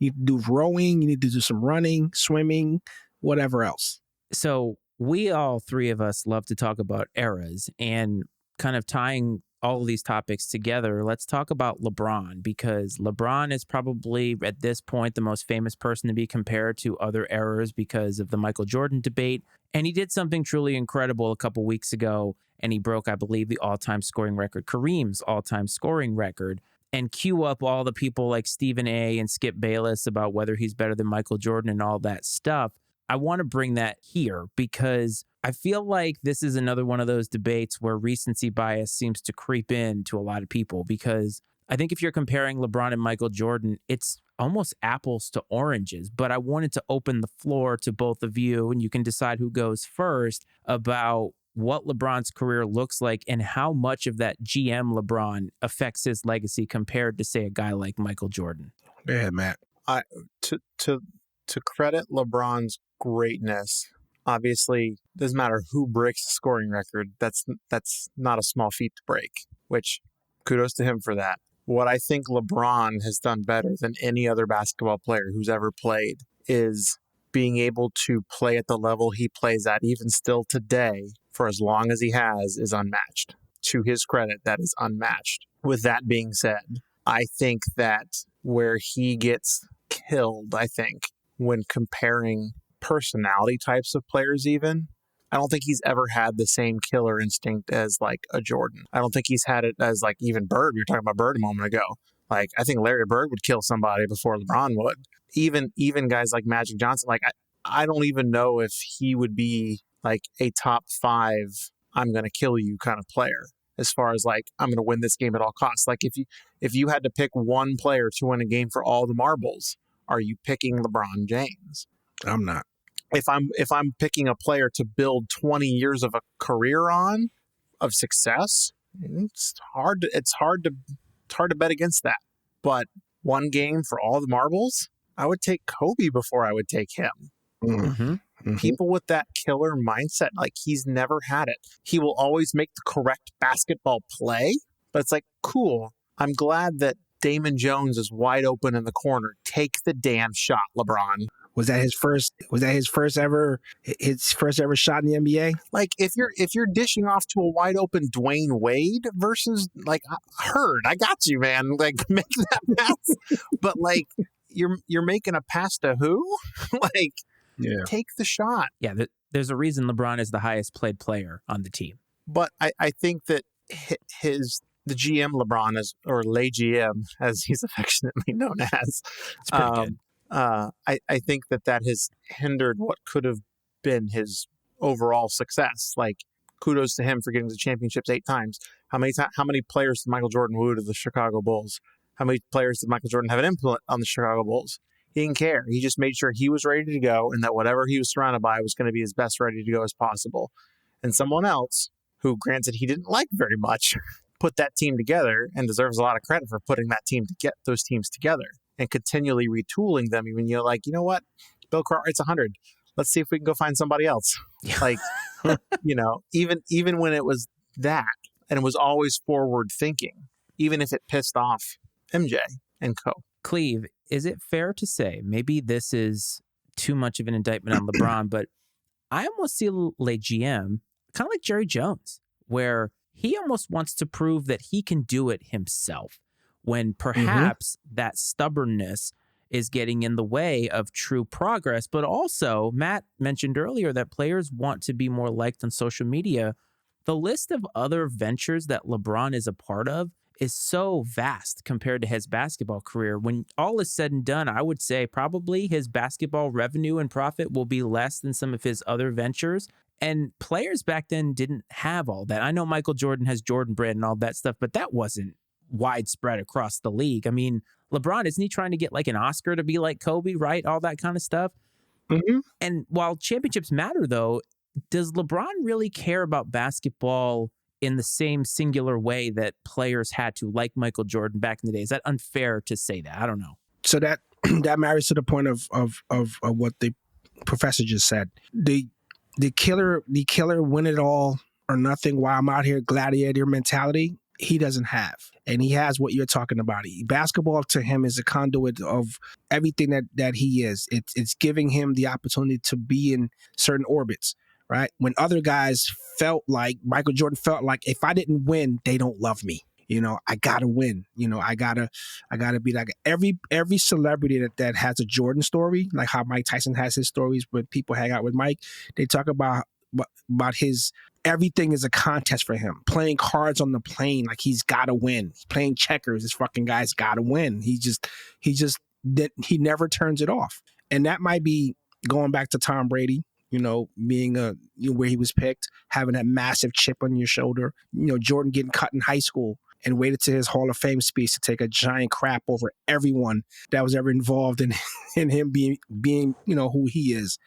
need to do rowing. You need to do some running, swimming, whatever else. So we all three of us love to talk about eras and kind of tying all of these topics together. Let's talk about LeBron, because LeBron is probably at this point the most famous person to be compared to other eras because of the Michael Jordan debate. And he did something truly incredible a couple weeks ago, and he broke, I believe, the all-time scoring record, Kareem's all-time scoring record, and cue up all the people like Stephen A. and Skip Bayless about whether he's better than Michael Jordan and all that stuff. I want to bring that here because I feel like this is another one of those debates where recency bias seems to creep in to a lot of people, because I think if you're comparing LeBron and Michael Jordan, it's almost apples to oranges. But I wanted to open the floor to both of you, and you can decide who goes first, about what LeBron's career looks like and how much of that GM LeBron affects his legacy compared to, say, a guy like Michael Jordan. Go ahead, Matt. To credit LeBron's greatness, Obviously, doesn't matter who breaks the scoring record. That's not a small feat to break, which kudos to him for that. What I think LeBron has done better than any other basketball player who's ever played is being able to play at the level he plays at, even still today, for as long as he has, is unmatched. To his credit, that is unmatched. With that being said, I think that where he gets killed, when comparing personality types of players even, I don't think he's ever had the same killer instinct as like a Jordan. I don't think he's had it as like even Bird. We were talking about Bird a moment ago. Like I think Larry Bird would kill somebody before LeBron would. Even guys like Magic Johnson, like I don't even know if he would be like a top 5 I'm gonna kill you kind of player. As far as like I'm gonna win this game at all costs. Like if you had to pick one player to win a game for all the marbles, are you picking LeBron James? I'm not. If I'm picking a player to build 20 years of a career on of success, it's hard to bet against that. But one game for all the marbles, I would take Kobe before I would take him. Mm-hmm. Mm-hmm. People with that killer mindset, like he's never had it. He will always make the correct basketball play, but it's like, cool. I'm glad that Damon Jones is wide open in the corner. Take the damn shot, LeBron. Was that his first ever shot in the NBA? Like if you're dishing off to a wide open Dwayne Wade versus like Hurd, I got you, man. Like make that pass, but like you're making a pass to who? Like, yeah, take the shot. Yeah, there's a reason LeBron is the highest played player on the team. But I think that the GM LeBron is, or Le GM as he's affectionately known as. It's pretty good. I think that has hindered what could have been his overall success. Like, kudos to him for getting the championships 8 times. How many players did Michael Jordan woo to the Chicago Bulls? How many players did Michael Jordan have an influence on the Chicago Bulls? He didn't care. He just made sure he was ready to go and that whatever he was surrounded by was going to be as best ready to go as possible. And someone else, who granted he didn't like very much, put that team together and deserves a lot of credit for putting that team to get those teams together and continually retooling them. Even you're like, you know what? Bill Cartwright's 100. Let's see if we can go find somebody else. Like, even when it was that, and it was always forward thinking, even if it pissed off MJ and co. Cleve, is it fair to say, maybe this is too much of an indictment on LeBron, but I almost see Le GM kind of like Jerry Jones, where he almost wants to prove that he can do it himself, when perhaps that stubbornness is getting in the way of true progress. But also, Matt mentioned earlier that players want to be more liked on social media. The list of other ventures that LeBron is a part of is so vast compared to his basketball career. When all is said and done, I would say probably his basketball revenue and profit will be less than some of his other ventures. And players back then didn't have all that. I know Michael Jordan has Jordan Brand and all that stuff, but that wasn't widespread across the league. I mean, LeBron, isn't he trying to get like an Oscar to be like Kobe, right? All that kind of stuff. Mm-hmm. And while championships matter, though, does LeBron really care about basketball in the same singular way that players had to, like Michael Jordan back in the day? Is that unfair to say that? I don't know. So that marries to the point of what the professor just said. The killer win it all or nothing while I'm out here gladiator mentality, he doesn't have. And he has what you're talking about. Basketball to him is a conduit of everything that he is. It's giving him the opportunity to be in certain orbits, right? When other guys felt like, Michael Jordan felt like, if I didn't win, they don't love me. I gotta win. I gotta be like every celebrity that has a Jordan story, like how Mike Tyson has his stories when people hang out with Mike. They talk about his everything is a contest for him. Playing cards on the plane, like he's gotta win. He's playing checkers. This fucking guy's gotta win. He never turns it off. And that might be going back to Tom Brady. Being where he was picked, having that massive chip on your shoulder. Jordan getting cut in high school and waited to his Hall of Fame speech to take a giant crap over everyone that was ever involved in him being who he is.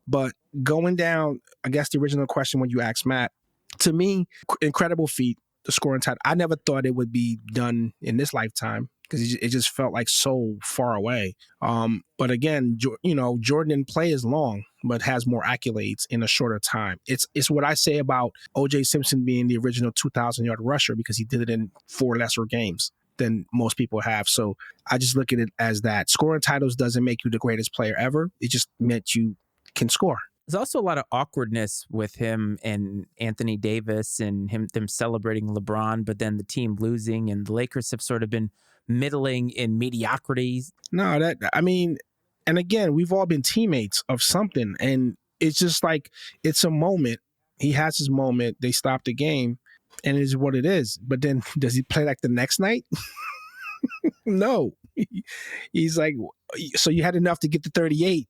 But going down, I guess the original question when you asked Matt, to me, incredible feat, the scoring time. I never thought it would be done in this lifetime because it just felt like so far away. But again, Jordan didn't play as long. but has more accolades in a shorter time. It's what I say about O.J. Simpson being the original 2,000-yard rusher because he did it in 4 lesser games than most people have. So I just look at it as that. Scoring titles doesn't make you the greatest player ever. It just meant you can score. There's also a lot of awkwardness with him and Anthony Davis and them celebrating LeBron, but then the team losing, and the Lakers have sort of been middling in mediocrity. No, and again, we've all been teammates of something, and it's just like it's a moment. He has his moment. They stop the game, and it is what it is. But then, does he play like the next night? No. He's like, so you had enough to get to 38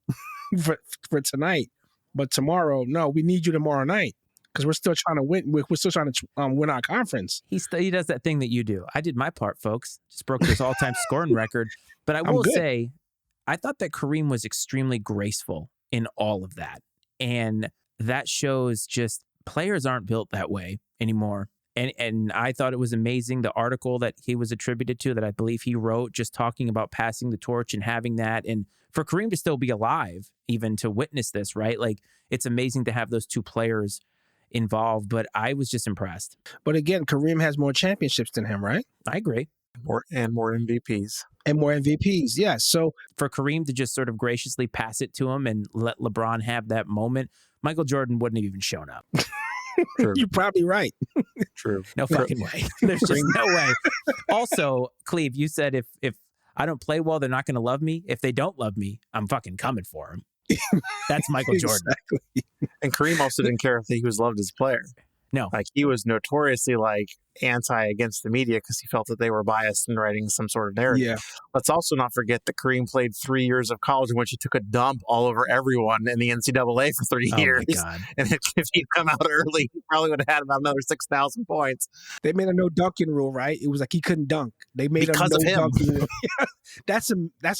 for tonight, but tomorrow, no, we need you tomorrow night because we're still trying to win. We're still trying to win our conference. He does that thing that you do. I did my part, folks. Just broke this all-time scoring record. But I will say, I thought that Kareem was extremely graceful in all of that. And that shows just players aren't built that way anymore. And I thought it was amazing, the article that he was attributed to that I believe he wrote, just talking about passing the torch and having that. And for Kareem to still be alive, even to witness this, right? Like, it's amazing to have those two players involved. But I was just impressed. But again, Kareem has more championships than him, right? I agree. More MVPs. And more MVPs, yeah. So for Kareem to just sort of graciously pass it to him and let LeBron have that moment, Michael Jordan wouldn't have even shown up. True. You're probably right. True. No fucking way. There's just no way. Also, Cleve, you said if I don't play well, they're not going to love me. If they don't love me, I'm fucking coming for them. That's Michael Jordan. Exactly. And Kareem also didn't care if he was loved as a player. No. Like, he was notoriously anti against the media because he felt that they were biased in writing some sort of narrative. Yeah. Let's also not forget that Kareem played 3 years of college in which he took a dump all over everyone in the NCAA for 3 years. My God. And if he'd come out early, he probably would have had about another 6,000 points. They made a no dunking rule, right? It was like he couldn't dunk. They made Because a of no him. dunking rule. That's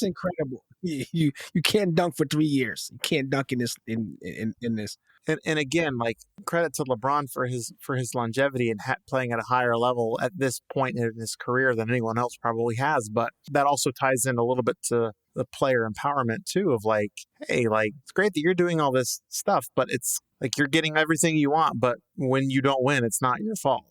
incredible. You can't dunk for 3 years. You can't dunk in this in this. And again, credit to LeBron for his longevity and playing at a higher level at this point in his career than anyone else probably has. But that also ties in a little bit to the player empowerment too, of hey, it's great that you're doing all this stuff, but it's like you're getting everything you want. But when you don't win, it's not your fault.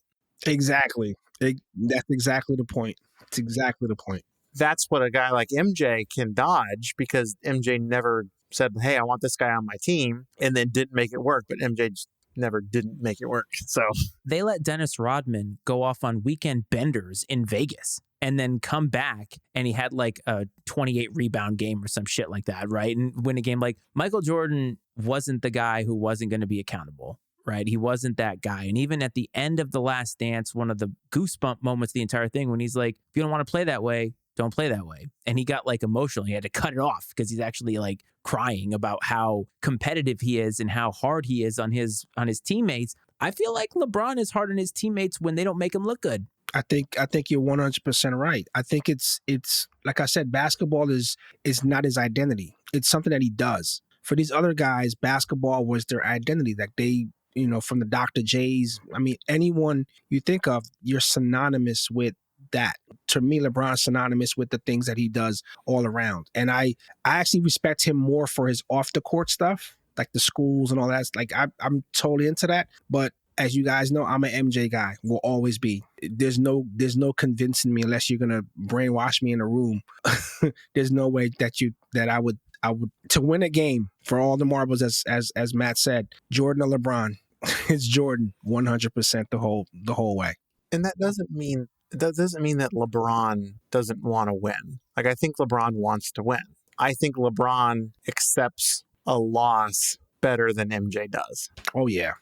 Exactly. That's exactly the point. It's exactly the point. That's what a guy like MJ can dodge, because MJ never said, hey, I want this guy on my team, and then didn't make it work. But MJ just never didn't make it work. So they let Dennis Rodman go off on weekend benders in Vegas and then come back, and he had a 28 rebound game or some shit like that, right? And win a game. Michael Jordan wasn't the guy who wasn't going to be accountable, right? He wasn't that guy. And even at the end of The Last Dance, one of the goosebump moments, the entire thing, when he's like, if you don't want to play that way, don't play that way. And he got emotional. He had to cut it off because he's actually crying about how competitive he is and how hard he is on his teammates. I feel like LeBron is hard on his teammates when they don't make him look good. I think you're 100% right. I think it's like I said, basketball is not his identity. It's something that he does. For these other guys, basketball was their identity. They, from the Dr. J's, anyone you think of, you're synonymous with that. To me, LeBron's synonymous with the things that he does all around. And I actually respect him more for his off the court stuff, like the schools and all that. I'm totally into that. But as you guys know, I'm an MJ guy, will always be. There's no convincing me unless you're gonna brainwash me in a room. There's no way that I would to win a game for all the marbles, as Matt said, Jordan or LeBron. It's Jordan 100% the whole way. And that doesn't mean that LeBron doesn't want to win. I think LeBron wants to win. I think LeBron accepts a loss better than MJ does. Oh yeah.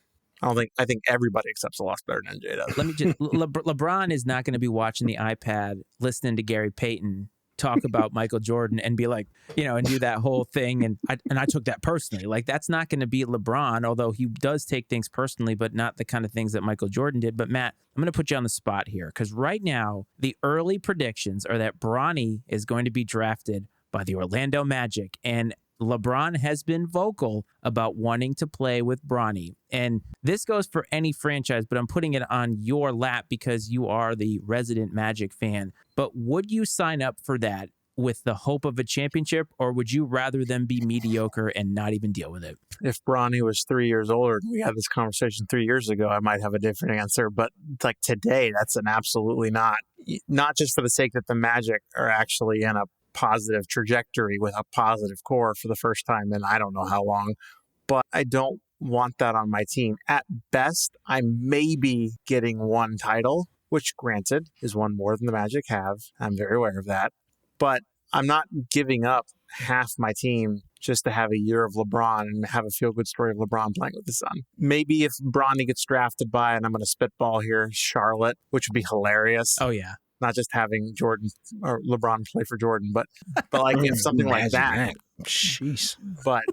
I think everybody accepts a loss better than MJ does. Let me just LeBron is not going to be watching the iPad, listening to Gary Payton talk about Michael Jordan and be and do that whole thing. And I took that personally. That's not going to be LeBron, although he does take things personally, but not the kind of things that Michael Jordan did. But Matt, I'm going to put you on the spot here, because right now the early predictions are that Bronny is going to be drafted by the Orlando Magic, and LeBron has been vocal about wanting to play with Bronny. And this goes for any franchise, but I'm putting it on your lap because you are the resident Magic fan. But would you sign up for that? with the hope of a championship, or would you rather them be mediocre and not even deal with it? If Bronny was 3 years older and we had this conversation 3 years ago, I might have a different answer. But like today, that's an absolutely not. Not just for the sake that the Magic are actually in a positive trajectory with a positive core for the first time in I don't know how long, but I don't want that on my team. At best, I may be getting one title, which granted is one more than the Magic have. I'm very aware of that. But I'm not giving up half my team just to have a year of LeBron and have a feel-good story of LeBron playing with his son. Maybe if Bronny gets drafted by, and I'm going to spitball here, Charlotte, which would be hilarious. Oh, yeah. Not just having Jordan or LeBron play for Jordan, but like if something like that. Jeez. But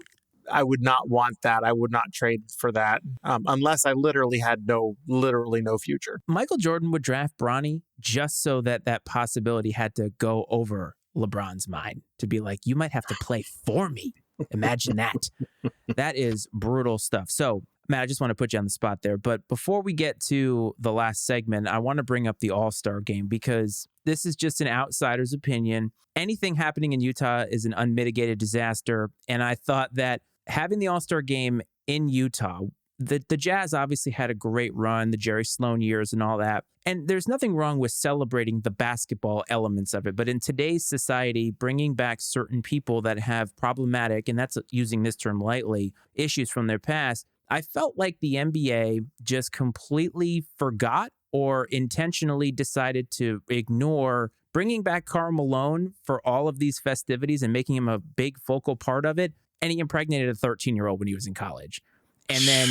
I would not want that. I would not trade for that unless I literally had literally no future. Michael Jordan would draft Bronny just so that possibility had to go over LeBron's mind to be like, you might have to play for me. Imagine that. That is brutal stuff. So, Matt, I just want to put you on the spot there. But before we get to the last segment, I want to bring up the All-Star game because this is just an outsider's opinion. Anything happening in Utah is an unmitigated disaster. And I thought that having the All-Star game in Utah, the Jazz obviously had a great run, the Jerry Sloan years and all that. And there's nothing wrong with celebrating the basketball elements of it. But in today's society, bringing back certain people that have problematic, and that's using this term lightly, issues from their past, I felt like the NBA just completely forgot or intentionally decided to ignore bringing back Karl Malone for all of these festivities and making him a big focal part of it. And he impregnated a 13-year-old when he was in college. And then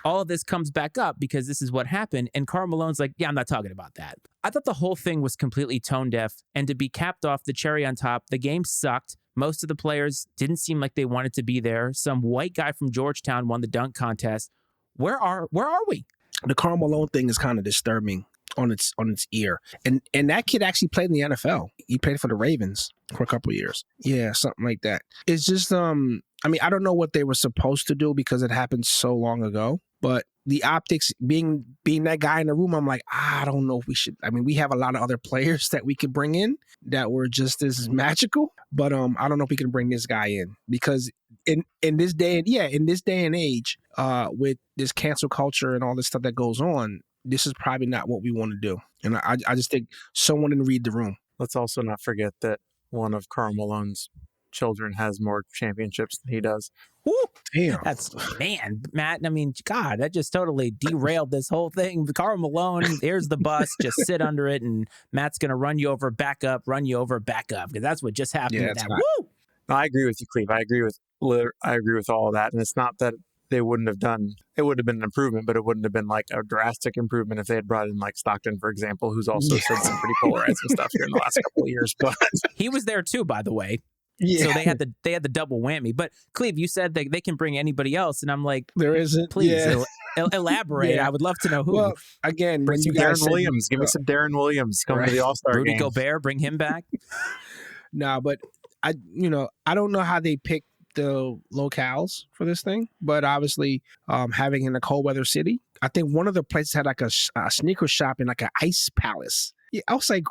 all of this comes back up because this is what happened. And Karl Malone's like, yeah, I'm not talking about that. I thought the whole thing was completely tone deaf. And to be capped off, the cherry on top, the game sucked. Most of the players didn't seem like they wanted to be there. Some white guy from Georgetown won the dunk contest. Where are we? The Karl Malone thing is kind of disturbing on its ear. And that kid actually played in the NFL. He played for the Ravens for a couple of years. Yeah, something like that. It's just I mean, I don't know what they were supposed to do because it happened so long ago. But the optics, being that guy in the room, I'm like, I don't know if we should. I mean, we have a lot of other players that we could bring in that were just as magical. But I don't know if we can bring this guy in because in this day and age, with this cancel culture and all this stuff that goes on, this is probably not what we want to do. And I just think someone didn't read the room. Let's also not forget that one of Karl Malone's children has more championships than he does. Woo! Damn. Matt, I mean, God, that just totally derailed this whole thing. Karl Malone, here's the bus, just sit under it, and Matt's going to run you over, back up, because that's what just happened. Yeah, with that. right. Woo! No, I agree with you, Cleve. I agree with all of that. And it's not that they wouldn't have done, it would have been an improvement, but it wouldn't have been like a drastic improvement if they had brought in like Stockton, for example, who's also said some pretty polarizing stuff here in the last couple of years. But he was there too, by the way. Yeah. So they had the double whammy. But Cleve, you said that they can bring anybody else, and I'm like, there isn't. Please Yeah. elaborate. Yeah. I would love to know who. Well, again, bring when you some guys Darren said, Williams. Give me some Darren Williams. Come to the All-Star Rudy game. Gobert, bring him back. Nah, but I don't know how they picked the locales for this thing, but obviously, having in a cold weather city, I think one of the places had like a sneaker shop in like an ice palace. Yeah, I was like,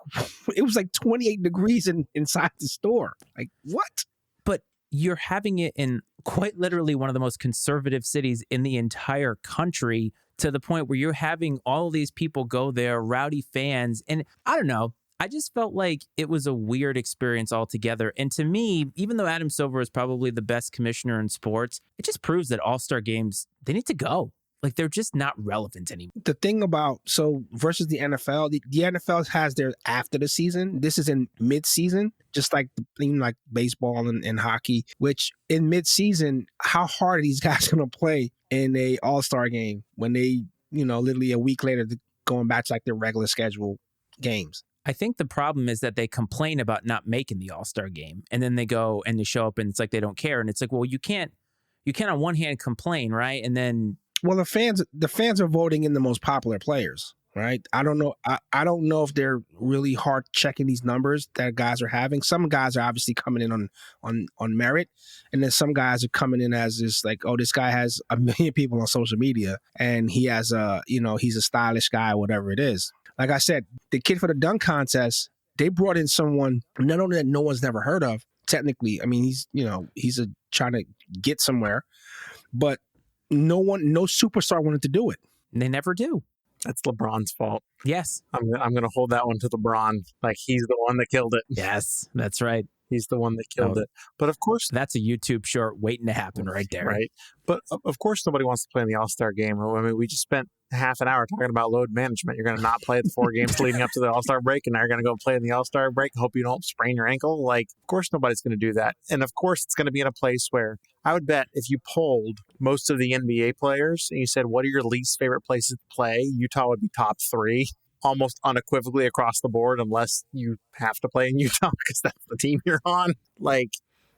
it was like 28 degrees inside the store. Like, what? But you're having it in quite literally one of the most conservative cities in the entire country, to the point where you're having all of these people go there, rowdy fans. And I don't know, I just felt like it was a weird experience altogether. And to me, even though Adam Silver is probably the best commissioner in sports, it just proves that All-Star games, they need to go. Like, they're just not relevant anymore. The thing about, versus the NFL, the NFL has their after the season. This is in mid-season, just like like baseball and hockey, which in mid-season, how hard are these guys going to play in a All-Star game when they, literally a week later going back to like their regular schedule games? I think the problem is that they complain about not making the All-Star game, and then they go and they show up and it's like they don't care. And it's like, well, you can't on one hand complain, right? And then, well, the fans are voting in the most popular players, right? I don't know. I don't know if they're really hard checking these numbers that guys are having. Some guys are obviously coming in on merit, and then some guys are coming in as this like, oh, this guy has 1 million people on social media, and he has he's a stylish guy, whatever it is. Like I said, the kid for the dunk contest, they brought in someone not only that no one's never heard of. Technically, I mean, he's trying to get somewhere, but no superstar wanted to do it. They never do. That's LeBron's fault. Yes. I'm going to hold that one to LeBron. Like, he's the one that killed it. Yes, that's right. He's the one that killed it. But of course, that's a YouTube short waiting to happen right there. Right. But of course, nobody wants to play in the All-Star game. I mean, we just spent half an hour talking about load management. You're going to not play the 4 games leading up to the All-Star break, and now you're going to go play in the All-Star break. Hope you don't sprain your ankle. Like, of course, nobody's going to do that. And of course, it's going to be in a place where I would bet if you polled most of the NBA players and you said, what are your least favorite places to play? Utah would be top 3. Almost unequivocally across the board, unless you have to play in Utah because that's the team you're on. Like,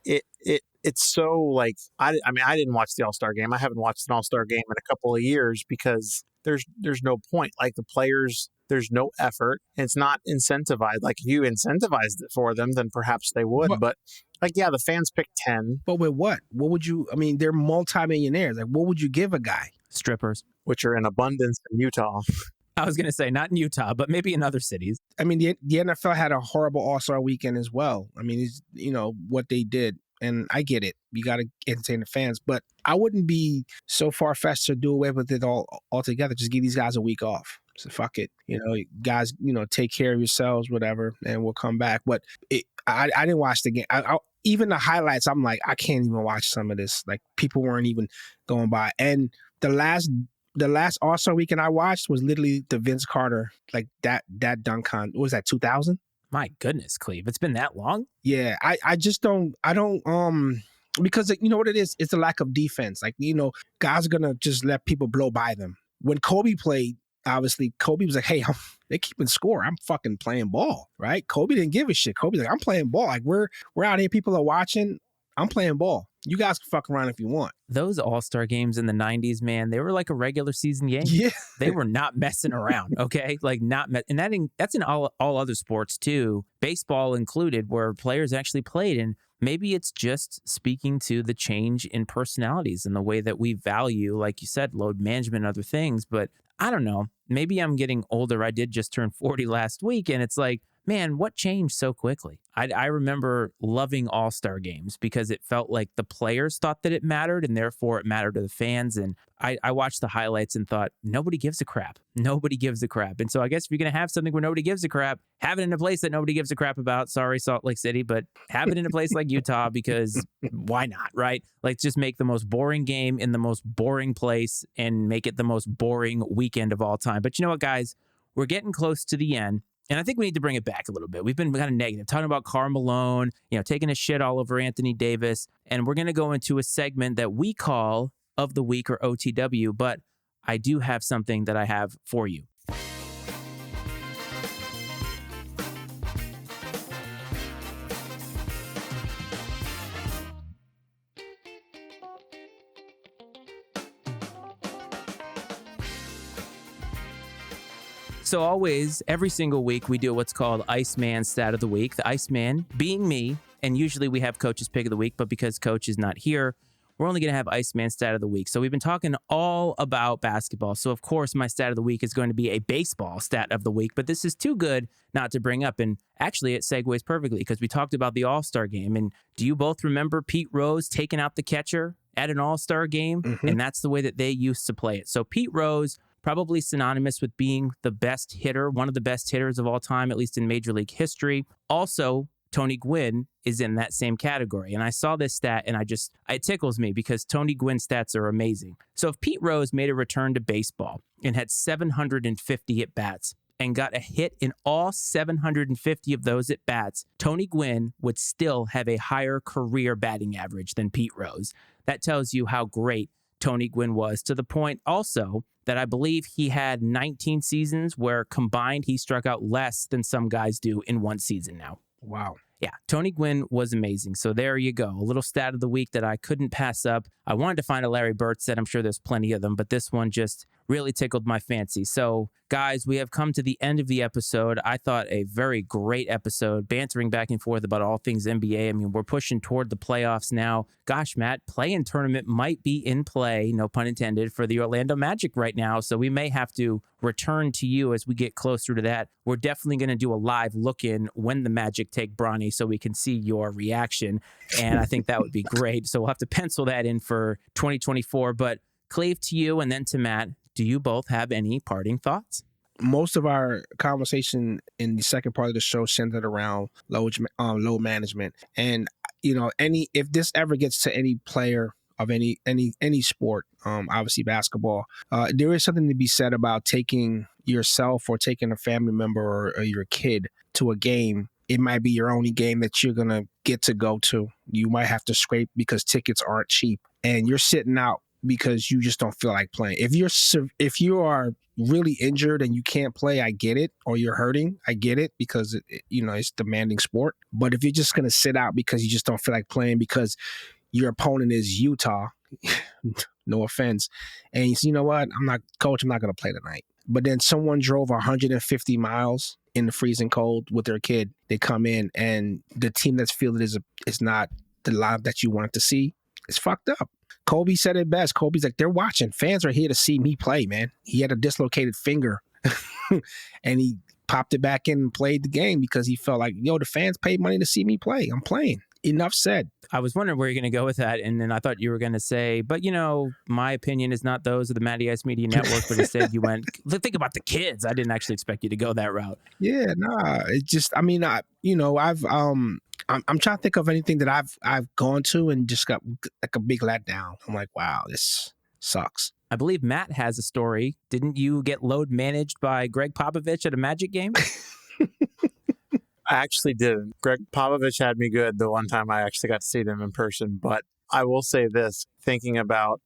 it's so like I mean, I didn't watch the All-Star game. I haven't watched an All-Star game in a couple of years because there's no point. Like, the players, there's no effort. It's not incentivized. Like, if you incentivized it for them, then perhaps they would. But like, yeah, the fans picked 10. But with what? What would you? I mean, they're multimillionaires. Like, what would you give a guy? Strippers, which are in abundance in Utah. I was going to say not in Utah, but maybe in other cities. I mean, the NFL had a horrible All-Star weekend as well. I mean, it's, what they did. And I get it. You got to entertain the fans. But I wouldn't be so far-fetched to do away with it altogether. Just give these guys a week off. So fuck it. Guys, take care of yourselves, whatever, and we'll come back. But I didn't watch the game. Even the highlights, I'm like, I can't even watch some of this. Like, people weren't even going by. And the last All-Star weekend I watched was literally the Vince Carter, like that dunk on, what was that, 2000? My goodness, Cleve, it's been that long? Yeah, I just don't, because you know what it is? It's a lack of defense. Like, guys are going to just let people blow by them. When Kobe played, obviously, Kobe was like, hey, they're keeping score. I'm fucking playing ball, right? Kobe didn't give a shit. Kobe's like, I'm playing ball. Like, we're out here, people are watching. I'm playing ball. You guys can fuck around if you want. Those All-Star games in the 90s, man, they were like a regular season game. Yeah. They were not messing around, okay? Like, and that's in all other sports too, baseball included, where players actually played. And maybe it's just speaking to the change in personalities and the way that we value, like you said, load management and other things. But I don't know. Maybe I'm getting older. I did just turn 40 last week, and it's like, man, what changed so quickly? I remember loving All-Star games because it felt like the players thought that it mattered, and therefore it mattered to the fans. And I watched the highlights and thought, nobody gives a crap. Nobody gives a crap. And so I guess if you're going to have something where nobody gives a crap, have it in a place that nobody gives a crap about. Sorry, Salt Lake City, but have it in a place like Utah, because why not, right? Like, just make the most boring game in the most boring place and make it the most boring weekend of all time. But you know what, guys? We're getting close to the end. And I think we need to bring it back a little bit. We've been kind of negative, talking about Karl Malone, taking a shit all over Anthony Davis. And we're going to go into a segment that we call Of the Week, or OTW. But I do have something that I have for you. So always, every single week, we do what's called Iceman Stat of the Week. The Iceman being me, and usually we have Coach's Pick of the Week, but because Coach is not here, we're only going to have Iceman Stat of the Week. So we've been talking all about basketball. So of course, my Stat of the Week is going to be a baseball Stat of the Week, but this is too good not to bring up. And actually, it segues perfectly because we talked about the All-Star game. And do you both remember Pete Rose taking out the catcher at an All-Star game? Mm-hmm. And that's the way that they used to play it. So Pete Rose, probably synonymous with being the best hitter, one of the best hitters of all time, at least in Major League history. Also, Tony Gwynn is in that same category. And I saw this stat and it tickles me because Tony Gwynn's stats are amazing. So if Pete Rose made a return to baseball and had 750 at-bats and got a hit in all 750 of those at-bats, Tony Gwynn would still have a higher career batting average than Pete Rose. That tells you how great Tony Gwynn was, to the point also that I believe he had 19 seasons where combined he struck out less than some guys do in one season now. Wow. Yeah, Tony Gwynn was amazing. So there you go. A little stat of the week that I couldn't pass up. I wanted to find a Larry Bird stat. I'm sure there's plenty of them, but this one just really tickled my fancy. So, guys, we have come to the end of the episode. I thought a very great episode, bantering back and forth about all things NBA. I mean, we're pushing toward the playoffs now. Gosh, Matt, play-in tournament might be in play, no pun intended, for the Orlando Magic right now. So we may have to return to you as we get closer to that. We're definitely going to do a live look-in when the Magic take Bronny so we can see your reaction. And I think that would be great. So we'll have to pencil that in for 2024. But Clev, to you and then to Matt, do you both have any parting thoughts? Most of our conversation in the second part of the show centered around load management. And, if this ever gets to any player of any sport, obviously basketball, there is something to be said about taking yourself or taking a family member or your kid to a game. It might be your only game that you're going to get to go to. You might have to scrape because tickets aren't cheap and you're sitting out because you just don't feel like playing. If you are really injured and you can't play, I get it, or you're hurting, I get it, because it's demanding sport. But if you're just going to sit out because you just don't feel like playing because your opponent is Utah, no offense, and you say, you know what, I'm not going to play tonight. But then someone drove 150 miles in the freezing cold with their kid. They come in and the team that's fielded is not the lineup that you wanted to see. It's fucked up. Kobe said it best. Kobe's like, they're watching. Fans are here to see me play, man. He had a dislocated finger and he popped it back in and played the game because he felt like, the fans paid money to see me play. I'm playing. Enough said. I was wondering where you're going to go with that. And then I thought you were going to say, but my opinion is not those of the Matty Ice Media Network, but instead you went, think about the kids. I didn't actually expect you to go that route. Yeah, nah. It just, I'm trying to think of anything that I've gone to and just got like a big letdown. I'm like, wow, this sucks. I believe Matt has a story. Didn't you get load managed by Greg Popovich at a Magic game? I actually didn't. Greg Popovich had me good the one time I actually got to see them in person. But I will say this, thinking about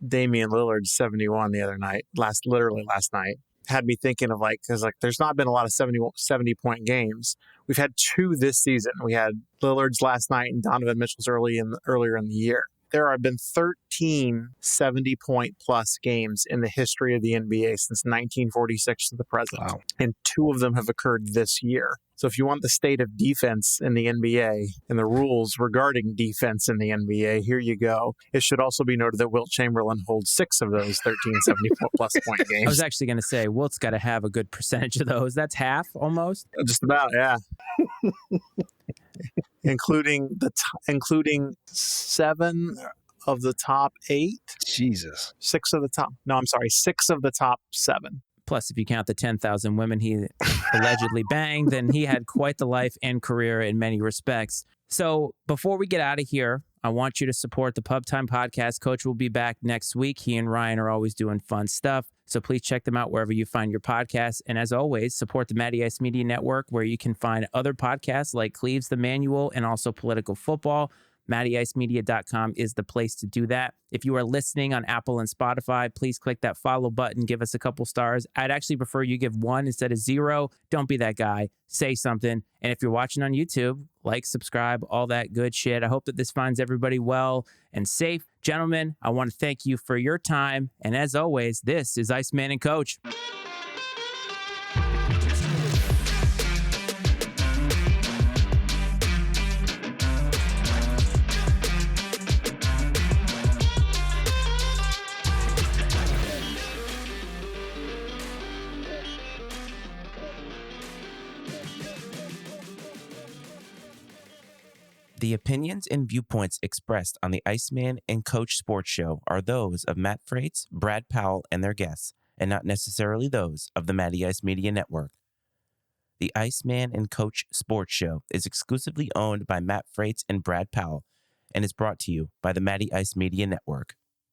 Damian Lillard's 71 the other night, literally last night, had me thinking of because there's not been a lot of 70-point games. We've had 2 this season. We had Lillard's last night and Donovan Mitchell's earlier in the year. There have been 13 70-point plus games in the history of the NBA since 1946 to the present. Wow. And 2 of them have occurred this year. So if you want the state of defense in the NBA and the rules regarding defense in the NBA, here you go. It should also be noted that Wilt Chamberlain holds 6 of those 13 70-plus point games. I was actually going to say, Wilt's got to have a good percentage of those. That's half almost. Just about, yeah. including 7 of the top 8. Jesus. 6 of the top 7. Plus, if you count the 10,000 women he allegedly banged, then he had quite the life and career in many respects. So before we get out of here, I want you to support the Pub Time Podcast. Coach will be back next week. He and Ryan are always doing fun stuff. So please check them out wherever you find your podcasts. And as always, support the Matty Ice Media Network, where you can find other podcasts like Cleve's The Manual and also Political Football. MattyIceMedia.com is the place to do that. If you are listening on Apple and Spotify, please click that follow button. Give us a couple stars. I'd actually prefer you give 1 instead of 0. Don't be that guy. Say something. And if you're watching on YouTube, like, subscribe, all that good shit. I hope that this finds everybody well and safe. Gentlemen, I want to thank you for your time. And as always, this is Iceman and Coach. The opinions and viewpoints expressed on the Iceman and Coach Sports Show are those of Matt Freitz, Brad Powell, and their guests, and not necessarily those of the Matty Ice Media Network. The Iceman and Coach Sports Show is exclusively owned by Matt Freitz and Brad Powell, and is brought to you by the Matty Ice Media Network.